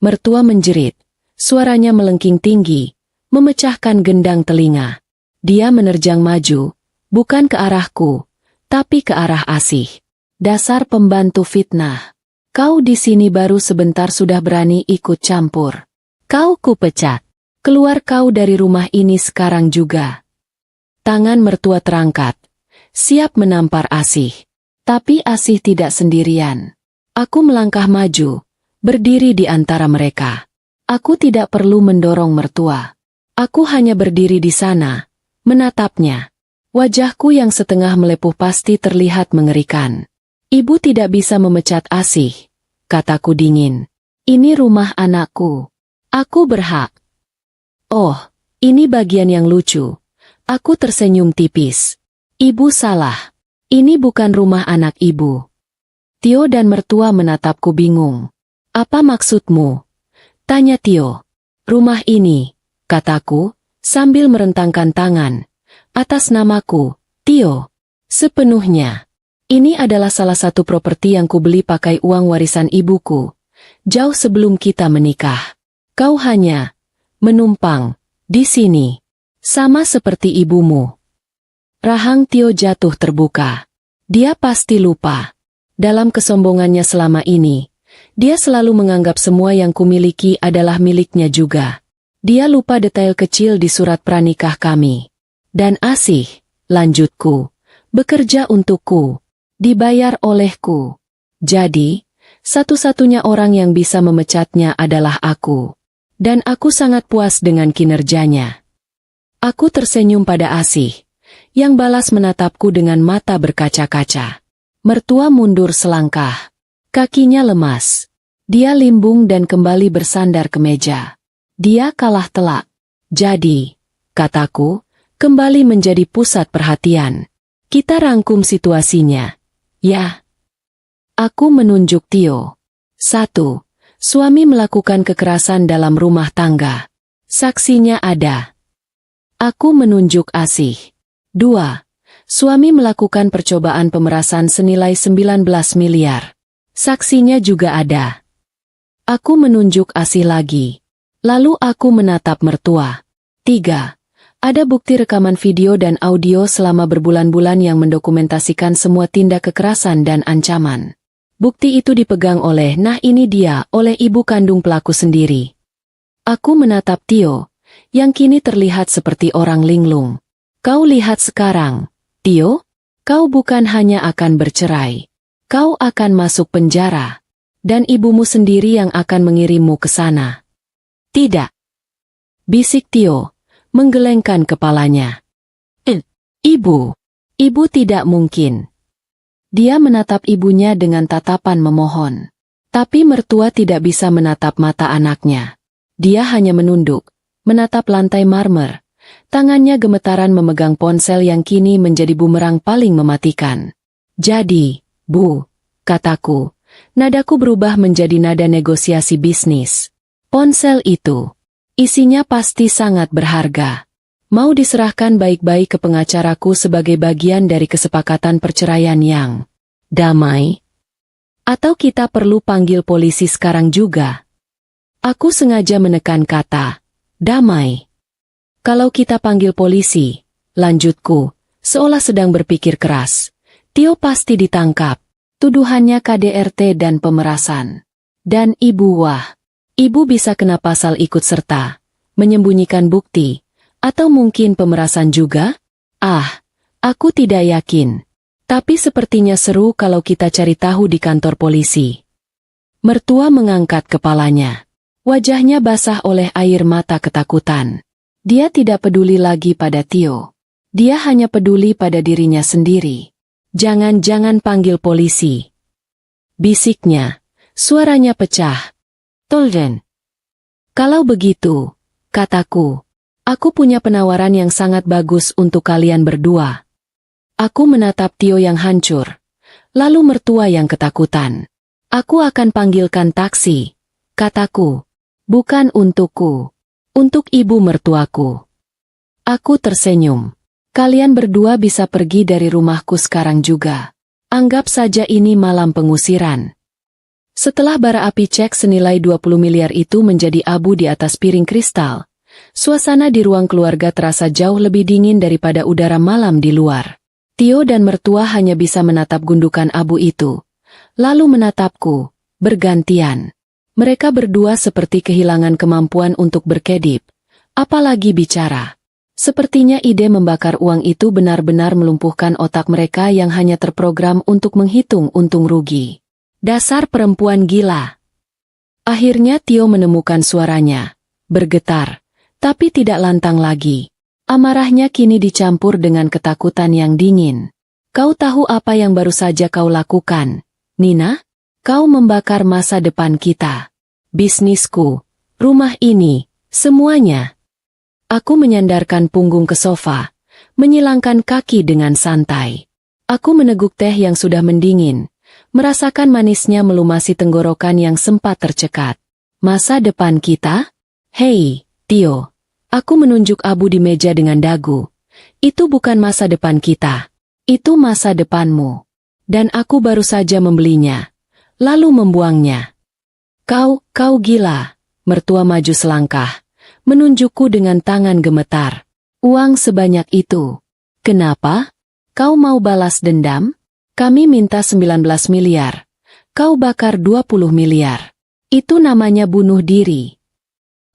Mertua menjerit. Suaranya melengking tinggi, memecahkan gendang telinga. Dia menerjang maju, bukan ke arahku, tapi ke arah Asih. Dasar pembantu fitnah. Kau di sini baru sebentar sudah berani ikut campur. Kau kupecat. Keluar kau dari rumah ini sekarang juga. Tangan mertua terangkat, siap menampar Asih. Tapi Asih tidak sendirian. Aku melangkah maju, berdiri di antara mereka. Aku tidak perlu mendorong mertua. Aku hanya berdiri di sana, menatapnya. Wajahku yang setengah melepuh pasti terlihat mengerikan. Ibu tidak bisa memecat Asih, kataku dingin. Ini rumah anakku. Aku berhak. Oh, ini bagian yang lucu. Aku tersenyum tipis. Ibu salah. Ini bukan rumah anak ibu. Tio dan mertua menatapku bingung. Apa maksudmu? Tanya Tio. Rumah ini, kataku, sambil merentangkan tangan. Atas namaku, Tio. Sepenuhnya. Ini adalah salah satu properti yang kubeli pakai uang warisan ibuku. Jauh sebelum kita menikah. Kau hanya menumpang di sini. Sama seperti ibumu. Rahang Tio jatuh terbuka. Dia pasti lupa. Dalam kesombongannya selama ini, dia selalu menganggap semua yang kumiliki adalah miliknya juga. Dia lupa detail kecil di surat pranikah kami. Dan Asih, lanjutku, bekerja untukku, dibayar olehku. Jadi, satu-satunya orang yang bisa memecatnya adalah aku. Dan aku sangat puas dengan kinerjanya. Aku tersenyum pada Asih, yang balas menatapku dengan mata berkaca-kaca. Mertua mundur selangkah. Kakinya lemas. Dia limbung dan kembali bersandar ke meja. Dia kalah telak. Jadi, kataku, kembali menjadi pusat perhatian. Kita rangkum situasinya. Ya. Aku menunjuk Tio. 1. Suami melakukan kekerasan dalam rumah tangga. Saksinya ada. Aku menunjuk Asih. 2. Suami melakukan percobaan pemerasan senilai 19 miliar. Saksinya juga ada. Aku menunjuk Asih lagi. Lalu aku menatap mertua. 3. Ada bukti rekaman video dan audio selama berbulan-bulan yang mendokumentasikan semua tindak kekerasan dan ancaman. Bukti itu dipegang oleh, nah ini dia, oleh ibu kandung pelaku sendiri. Aku menatap Tio, yang kini terlihat seperti orang linglung. Kau lihat sekarang, Tio, kau bukan hanya akan bercerai. Kau akan masuk penjara. Dan ibumu sendiri yang akan mengirimmu ke sana. Tidak. Bisik Tio, menggelengkan kepalanya. Ibu. Ibu tidak mungkin. Dia menatap ibunya dengan tatapan memohon. Tapi mertua tidak bisa menatap mata anaknya. Dia hanya menunduk, menatap lantai marmer. Tangannya gemetaran memegang ponsel yang kini menjadi bumerang paling mematikan. Jadi, Bu, kataku, nadaku berubah menjadi nada negosiasi bisnis. Ponsel itu, isinya pasti sangat berharga. Mau diserahkan baik-baik ke pengacaraku sebagai bagian dari kesepakatan perceraian yang damai? Atau kita perlu panggil polisi sekarang juga? Aku sengaja menekan kata damai. Kalau kita panggil polisi, lanjutku, seolah sedang berpikir keras, Tio pasti ditangkap. Tuduhannya KDRT dan pemerasan. Dan ibu ibu bisa kena pasal ikut serta, menyembunyikan bukti, atau mungkin pemerasan juga? Aku tidak yakin. Tapi sepertinya seru kalau kita cari tahu di kantor polisi. Mertua mengangkat kepalanya. Wajahnya basah oleh air mata ketakutan. Dia tidak peduli lagi pada Tio. Dia hanya peduli pada dirinya sendiri. Jangan-jangan panggil polisi. Bisiknya. Suaranya pecah. Tolden. Kalau begitu, kataku, aku punya penawaran yang sangat bagus untuk kalian berdua. Aku menatap Tio yang hancur. Lalu mertua yang ketakutan. Aku akan panggilkan taksi, kataku. Bukan untukku. Untuk ibu mertuaku. Aku tersenyum. Kalian berdua bisa pergi dari rumahku sekarang juga. Anggap saja ini malam pengusiran. Setelah bara api cek senilai 20 miliar itu menjadi abu di atas piring kristal, suasana di ruang keluarga terasa jauh lebih dingin daripada udara malam di luar. Tio dan mertua hanya bisa menatap gundukan abu itu, lalu menatapku, bergantian. Mereka berdua seperti kehilangan kemampuan untuk berkedip, apalagi bicara. Sepertinya ide membakar uang itu benar-benar melumpuhkan otak mereka yang hanya terprogram untuk menghitung untung rugi. Dasar perempuan gila. Akhirnya Tio menemukan suaranya, bergetar, tapi tidak lantang lagi. Amarahnya kini dicampur dengan ketakutan yang dingin. Kau tahu apa yang baru saja kau lakukan, Nina? Kau membakar masa depan kita. Bisnisku, rumah ini, semuanya. Aku menyandarkan punggung ke sofa, menyilangkan kaki dengan santai. Aku meneguk teh yang sudah mendingin, merasakan manisnya melumasi tenggorokan yang sempat tercekat. Masa depan kita? Hei, Tio. Aku menunjuk abu di meja dengan dagu. Itu bukan masa depan kita. Itu masa depanmu. Dan aku baru saja membelinya. Lalu membuangnya. Kau gila. Mertua maju selangkah, menunjukku dengan tangan gemetar. Uang sebanyak itu. Kenapa? Kau mau balas dendam? Kami minta 19 miliar. Kau bakar 20 miliar. Itu namanya bunuh diri.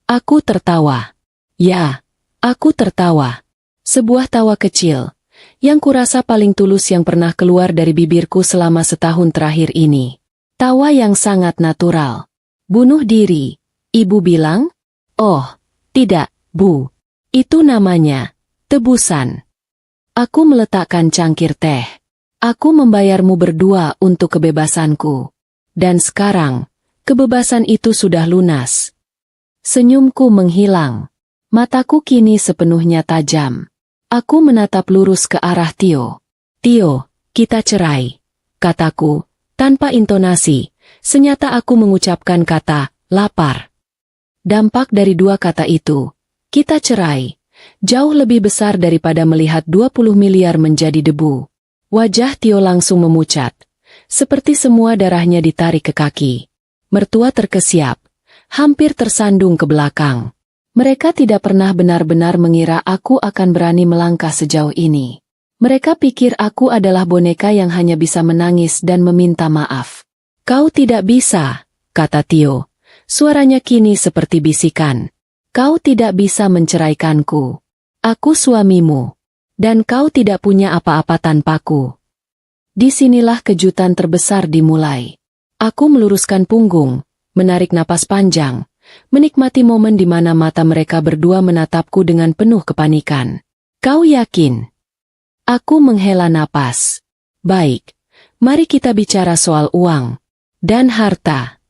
Aku tertawa. Ya, aku tertawa. Sebuah tawa kecil, yang kurasa paling tulus yang pernah keluar dari bibirku selama setahun terakhir ini. Tawa yang sangat natural. Bunuh diri, ibu bilang? Oh, tidak, Bu. Itu namanya tebusan. Aku meletakkan cangkir teh. Aku membayarmu berdua untuk kebebasanku. Dan sekarang, kebebasan itu sudah lunas. Senyumku menghilang. Mataku kini sepenuhnya tajam. Aku menatap lurus ke arah Tio. Tio, kita cerai. Kataku, tanpa intonasi, senyata aku mengucapkan kata, lapar. Dampak dari dua kata itu, kita cerai, jauh lebih besar daripada melihat 20 miliar menjadi debu. Wajah Tio langsung memucat, seperti semua darahnya ditarik ke kaki. Mertua terkesiap, hampir tersandung ke belakang. Mereka tidak pernah benar-benar mengira aku akan berani melangkah sejauh ini. Mereka pikir aku adalah boneka yang hanya bisa menangis dan meminta maaf. Kau tidak bisa, kata Tio. Suaranya kini seperti bisikan. Kau tidak bisa menceraikanku. Aku suamimu. Dan kau tidak punya apa-apa tanpaku. Disinilah kejutan terbesar dimulai. Aku meluruskan punggung, menarik napas panjang, menikmati momen di mana mata mereka berdua menatapku dengan penuh kepanikan. Kau yakin? Aku menghela napas. Baik, mari kita bicara soal uang dan harta.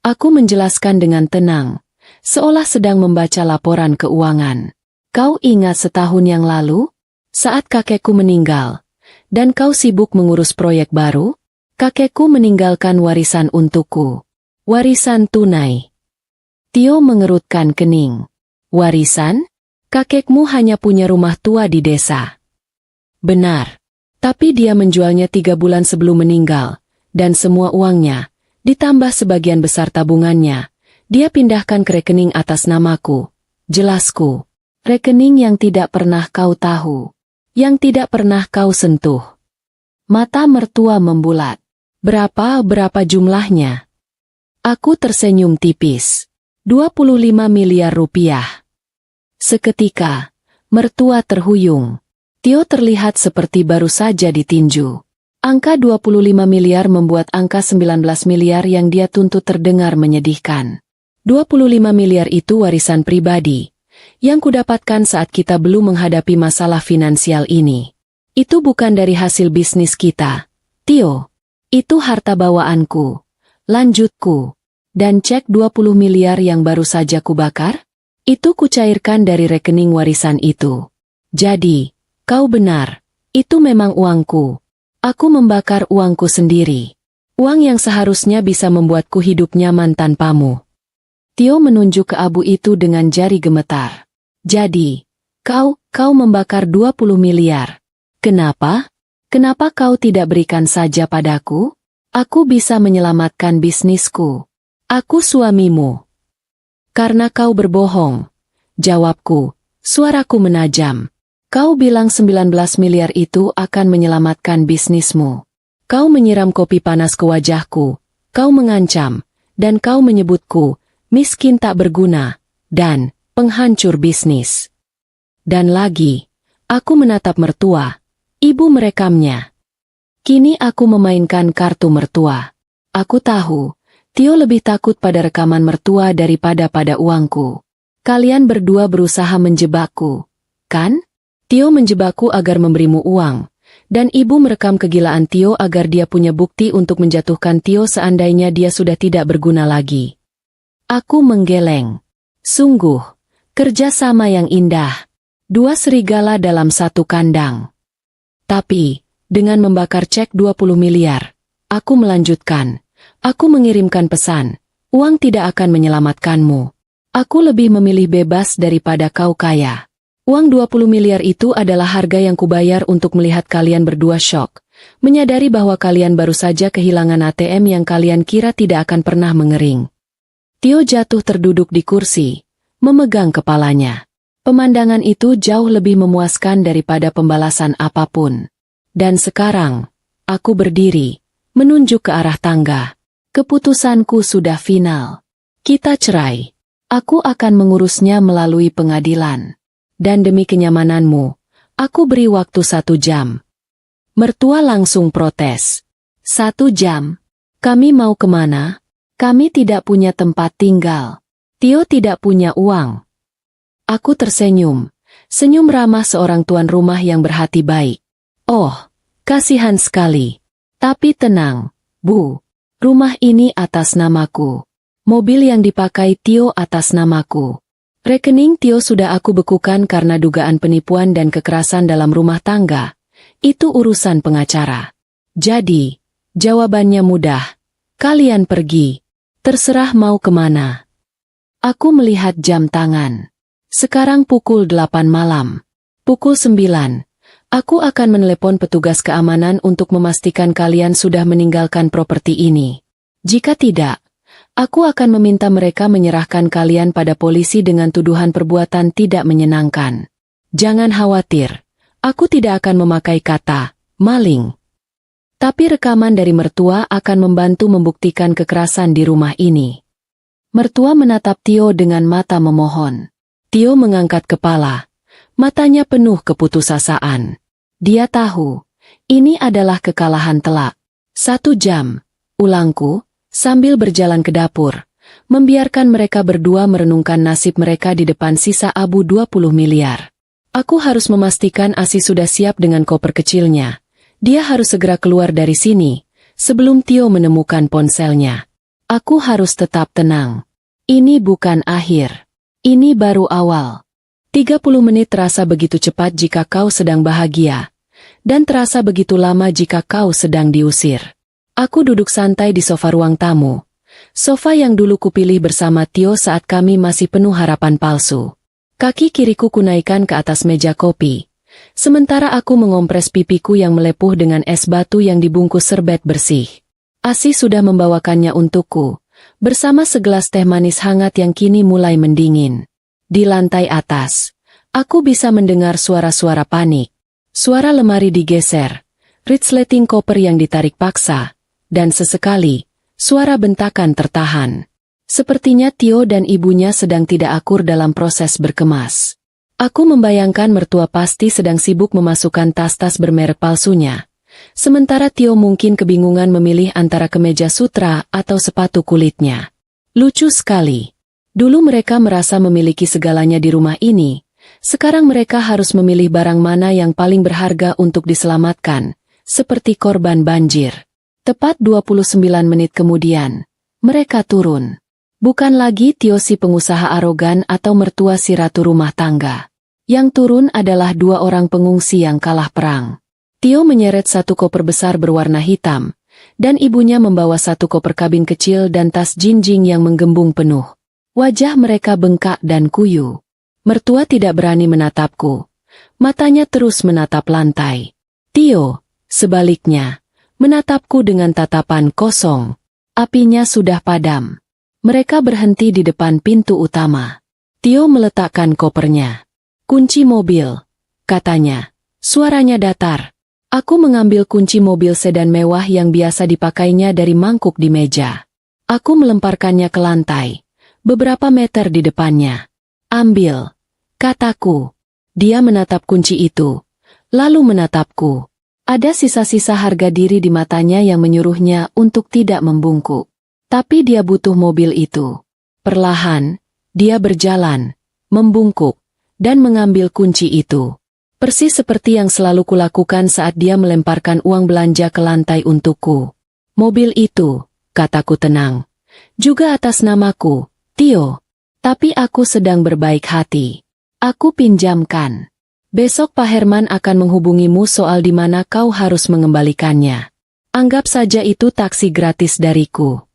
Aku menjelaskan dengan tenang, seolah sedang membaca laporan keuangan. Kau ingat setahun yang lalu, saat kakekku meninggal, dan kau sibuk mengurus proyek baru? Kakekku meninggalkan warisan untukku. Warisan tunai. Tio mengerutkan kening. Warisan? Kakekmu hanya punya rumah tua di desa. Benar. Tapi dia menjualnya 3 bulan sebelum meninggal, dan semua uangnya, ditambah sebagian besar tabungannya, dia pindahkan ke rekening atas namaku. Jelasku. Rekening yang tidak pernah kau tahu. Yang tidak pernah kau sentuh. Mata mertua membulat. Berapa jumlahnya? Aku tersenyum tipis. 25 miliar rupiah. Seketika, mertua terhuyung. Tio terlihat seperti baru saja ditinju. Angka 25 miliar membuat angka 19 miliar yang dia tuntut terdengar menyedihkan. 25 miliar itu warisan pribadi yang kudapatkan saat kita belum menghadapi masalah finansial ini. Itu bukan dari hasil bisnis kita, Tio. Itu harta bawaanku, lanjutku. Dan cek 20 miliar yang baru saja kubakar? Itu kucairkan dari rekening warisan itu. Jadi, kau benar, itu memang uangku. Aku membakar uangku sendiri. Uang yang seharusnya bisa membuatku hidup nyaman tanpamu. Tio menunjuk ke abu itu dengan jari gemetar. Jadi, kau membakar 20 miliar. Kenapa? Kenapa kau tidak berikan saja padaku? Aku bisa menyelamatkan bisnisku. Aku suamimu. Karena kau berbohong. Jawabku, suaraku menajam. Kau bilang 19 miliar itu akan menyelamatkan bisnismu. Kau menyiram kopi panas ke wajahku, kau mengancam, dan kau menyebutku, miskin tak berguna, dan penghancur bisnis. Dan lagi, aku menatap mertua, ibu merekamnya. Kini aku memainkan kartu mertua. Aku tahu, Tio lebih takut pada rekaman mertua daripada pada uangku. Kalian berdua berusaha menjebakku, kan? Tio menjebakku agar memberimu uang, dan ibu merekam kegilaan Tio agar dia punya bukti untuk menjatuhkan Tio seandainya dia sudah tidak berguna lagi. Aku menggeleng. Sungguh, kerjasama yang indah. Dua serigala dalam satu kandang. Tapi, dengan membakar cek 20 miliar, aku melanjutkan. Aku mengirimkan pesan, uang tidak akan menyelamatkanmu. Aku lebih memilih bebas daripada kau kaya. Uang 20 miliar itu adalah harga yang kubayar untuk melihat kalian berdua syok, menyadari bahwa kalian baru saja kehilangan ATM yang kalian kira tidak akan pernah mengering. Tio jatuh terduduk di kursi, memegang kepalanya. Pemandangan itu jauh lebih memuaskan daripada pembalasan apapun. Dan sekarang, aku berdiri, menunjuk ke arah tangga. Keputusanku sudah final. Kita cerai. Aku akan mengurusnya melalui pengadilan. Dan demi kenyamananmu, aku beri waktu 1 jam. Mertua langsung protes. 1 jam? Kami mau kemana? Kami tidak punya tempat tinggal. Tio tidak punya uang. Aku tersenyum. Senyum ramah seorang tuan rumah yang berhati baik. Oh, kasihan sekali. Tapi tenang, Bu. Rumah ini atas namaku. Mobil yang dipakai Tio atas namaku. Rekening Tio sudah aku bekukan karena dugaan penipuan dan kekerasan dalam rumah tangga. Itu urusan pengacara. Jadi, jawabannya mudah. Kalian pergi. Terserah mau kemana. Aku melihat jam tangan. Sekarang pukul 8 malam. Pukul 9. Aku akan menelepon petugas keamanan untuk memastikan kalian sudah meninggalkan properti ini. Jika tidak, aku akan meminta mereka menyerahkan kalian pada polisi dengan tuduhan perbuatan tidak menyenangkan. Jangan khawatir, aku tidak akan memakai kata maling. Tapi rekaman dari mertua akan membantu membuktikan kekerasan di rumah ini. Mertua menatap Tio dengan mata memohon. Tio mengangkat kepala. Matanya penuh keputusasaan. Dia tahu, ini adalah kekalahan telak. 1 jam, ulangku, sambil berjalan ke dapur, membiarkan mereka berdua merenungkan nasib mereka di depan sisa abu 20 miliar. Aku harus memastikan Asi sudah siap dengan koper kecilnya. Dia harus segera keluar dari sini, sebelum Tio menemukan ponselnya. Aku harus tetap tenang. Ini bukan akhir. Ini baru awal. 30 menit terasa begitu cepat jika kau sedang bahagia, dan terasa begitu lama jika kau sedang diusir. Aku duduk santai di sofa ruang tamu. Sofa yang dulu kupilih bersama Tio saat kami masih penuh harapan palsu. Kaki kiriku kunaikkan ke atas meja kopi. Sementara aku mengompres pipiku yang melepuh dengan es batu yang dibungkus serbet bersih. Asi sudah membawakannya untukku, bersama segelas teh manis hangat yang kini mulai mendingin. Di lantai atas, aku bisa mendengar suara-suara panik. Suara lemari digeser, resleting koper yang ditarik paksa, dan sesekali, suara bentakan tertahan. Sepertinya Tio dan ibunya sedang tidak akur dalam proses berkemas. Aku membayangkan mertua pasti sedang sibuk memasukkan tas-tas bermerek palsunya, Sementara Tio mungkin kebingungan memilih antara kemeja sutra atau sepatu kulitnya. Lucu sekali. Dulu mereka merasa memiliki segalanya di rumah ini. Sekarang mereka harus memilih barang mana yang paling berharga untuk diselamatkan, seperti korban banjir. Tepat 29 menit kemudian, mereka turun. Bukan lagi Tio si pengusaha arogan atau mertua si ratu rumah tangga. Yang turun adalah 2 orang pengungsi yang kalah perang. Tio menyeret 1 koper besar berwarna hitam, dan ibunya membawa 1 koper kabin kecil dan tas jinjing yang menggembung penuh. Wajah mereka bengkak dan kuyu. Mertua tidak berani menatapku. Matanya terus menatap lantai. Tio, sebaliknya, menatapku dengan tatapan kosong. Apinya sudah padam. Mereka berhenti di depan pintu utama. Tio meletakkan kopernya. Kunci mobil, katanya. Suaranya datar. Aku mengambil kunci mobil sedan mewah yang biasa dipakainya dari mangkuk di meja. Aku melemparkannya ke lantai, beberapa meter di depannya. Ambil, kataku. Dia menatap kunci itu, lalu menatapku. Ada sisa-sisa harga diri di matanya yang menyuruhnya untuk tidak membungkuk. Tapi dia butuh mobil itu. Perlahan, dia berjalan, membungkuk, dan mengambil kunci itu. Persis seperti yang selalu kulakukan saat dia melemparkan uang belanja ke lantai untukku. Mobil itu, kataku tenang, juga atas namaku, Tio. Tapi aku sedang berbaik hati. Aku pinjamkan. Besok Pak Herman akan menghubungimu soal di mana kau harus mengembalikannya. Anggap saja itu taksi gratis dariku.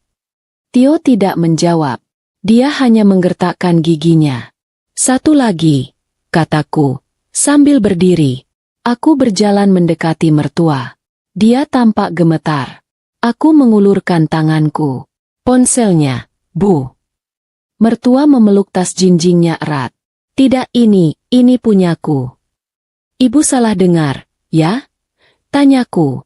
Tio tidak menjawab. Dia hanya menggertakkan giginya. 1 lagi, kataku. Sambil berdiri, aku berjalan mendekati mertua. Dia tampak gemetar. Aku mengulurkan tanganku. Ponselnya, Bu. Mertua memeluk tas jinjingnya erat. Tidak, ini punyaku. Ibu salah dengar, ya? Tanyaku.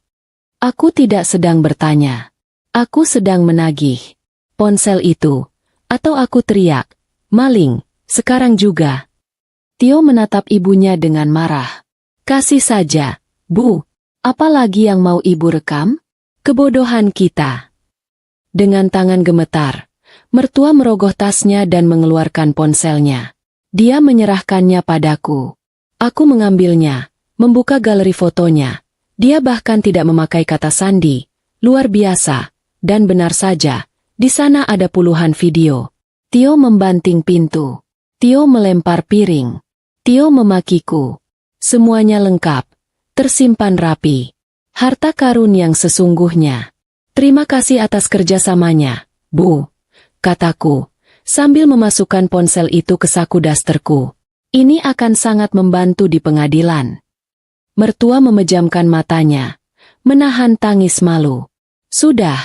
Aku tidak sedang bertanya. Aku sedang menagih. Ponsel itu. Atau aku teriak, maling, sekarang juga. Tio menatap ibunya dengan marah. Kasih saja, Bu. Apa lagi yang mau ibu rekam? Kebodohan kita. Dengan tangan gemetar, mertua merogoh tasnya dan mengeluarkan ponselnya. Dia menyerahkannya padaku. Aku mengambilnya, membuka galeri fotonya. Dia bahkan tidak memakai kata sandi. Luar biasa. Dan benar saja, di sana ada puluhan video. Tio membanting pintu. Tio melempar piring. Tio memakiku. Semuanya lengkap, tersimpan rapi. Harta karun yang sesungguhnya. Terima kasih atas kerjasamanya, Bu, kataku, sambil memasukkan ponsel itu ke saku dasterku. Ini akan sangat membantu di pengadilan. Mertua memejamkan matanya, menahan tangis malu. Sudah,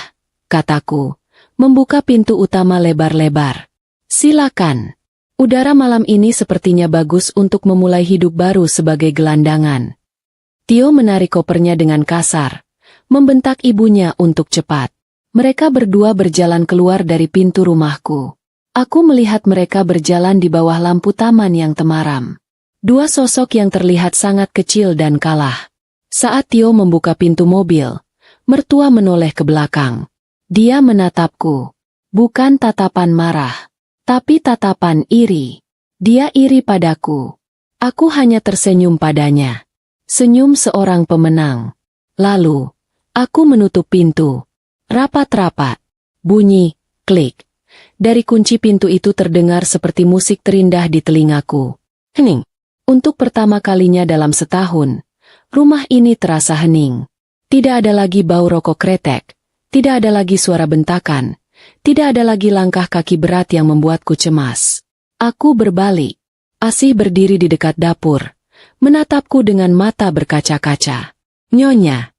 kataku, membuka pintu utama lebar-lebar. Silakan. Udara malam ini sepertinya bagus untuk memulai hidup baru sebagai gelandangan. Tio menarik kopernya dengan kasar, membentak ibunya untuk cepat. Mereka berdua berjalan keluar dari pintu rumahku. Aku melihat mereka berjalan di bawah lampu taman yang temaram. 2 sosok yang terlihat sangat kecil dan kalah. Saat Tio membuka pintu mobil, mertua menoleh ke belakang. Dia menatapku. Bukan tatapan marah. Tapi tatapan iri. Dia iri padaku. Aku hanya tersenyum padanya. Senyum seorang pemenang. Lalu, aku menutup pintu. Rapat-rapat. Bunyi, klik. Dari kunci pintu itu terdengar seperti musik terindah di telingaku. Hening. Untuk pertama kalinya dalam setahun, rumah ini terasa hening. Tidak ada lagi bau rokok kretek. Tidak ada lagi suara bentakan. Tidak ada lagi langkah kaki berat yang membuatku cemas. Aku berbalik. Asih berdiri di dekat dapur, menatapku dengan mata berkaca-kaca. Nyonya,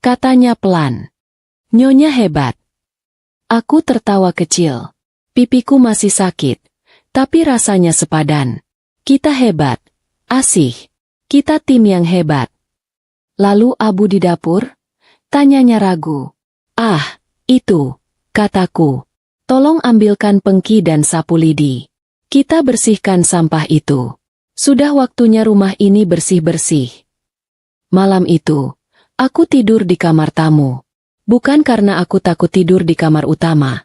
katanya pelan. Nyonya hebat. Aku tertawa kecil. Pipiku masih sakit, tapi rasanya sepadan. Kita hebat, Asih. Kita tim yang hebat. Lalu Abu di dapur? Tanyanya ragu. Ah, itu. Kataku, tolong ambilkan pengki dan sapu lidi. Kita bersihkan sampah itu. Sudah waktunya rumah ini bersih-bersih. Malam itu, Aku tidur di kamar tamu. Bukan karena aku takut tidur di kamar utama,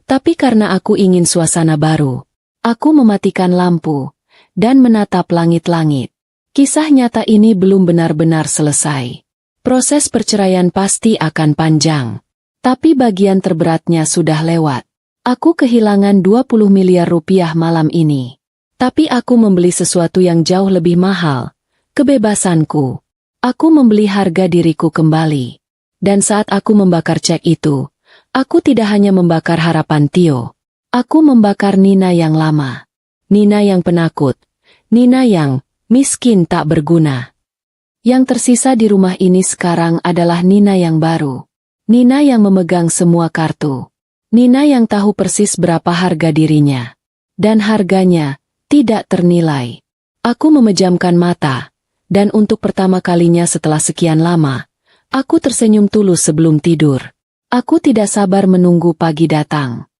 tapi karena aku ingin suasana baru. Aku mematikan lampu dan menatap langit-langit. Kisah nyata ini belum benar-benar selesai. Proses perceraian pasti akan panjang. Tapi bagian terberatnya sudah lewat. Aku kehilangan 20 miliar rupiah malam ini. Tapi aku membeli sesuatu yang jauh lebih mahal. Kebebasanku. Aku membeli harga diriku kembali. Dan saat aku membakar cek itu, aku tidak hanya membakar harapan Tio. Aku membakar Nina yang lama. Nina yang penakut. Nina yang miskin tak berguna. Yang tersisa di rumah ini sekarang adalah Nina yang baru. Nina yang memegang semua kartu. Nina yang tahu persis berapa harga dirinya. Dan harganya tidak ternilai. Aku memejamkan mata. Dan untuk pertama kalinya setelah sekian lama, aku tersenyum tulus sebelum tidur. Aku tidak sabar menunggu pagi datang.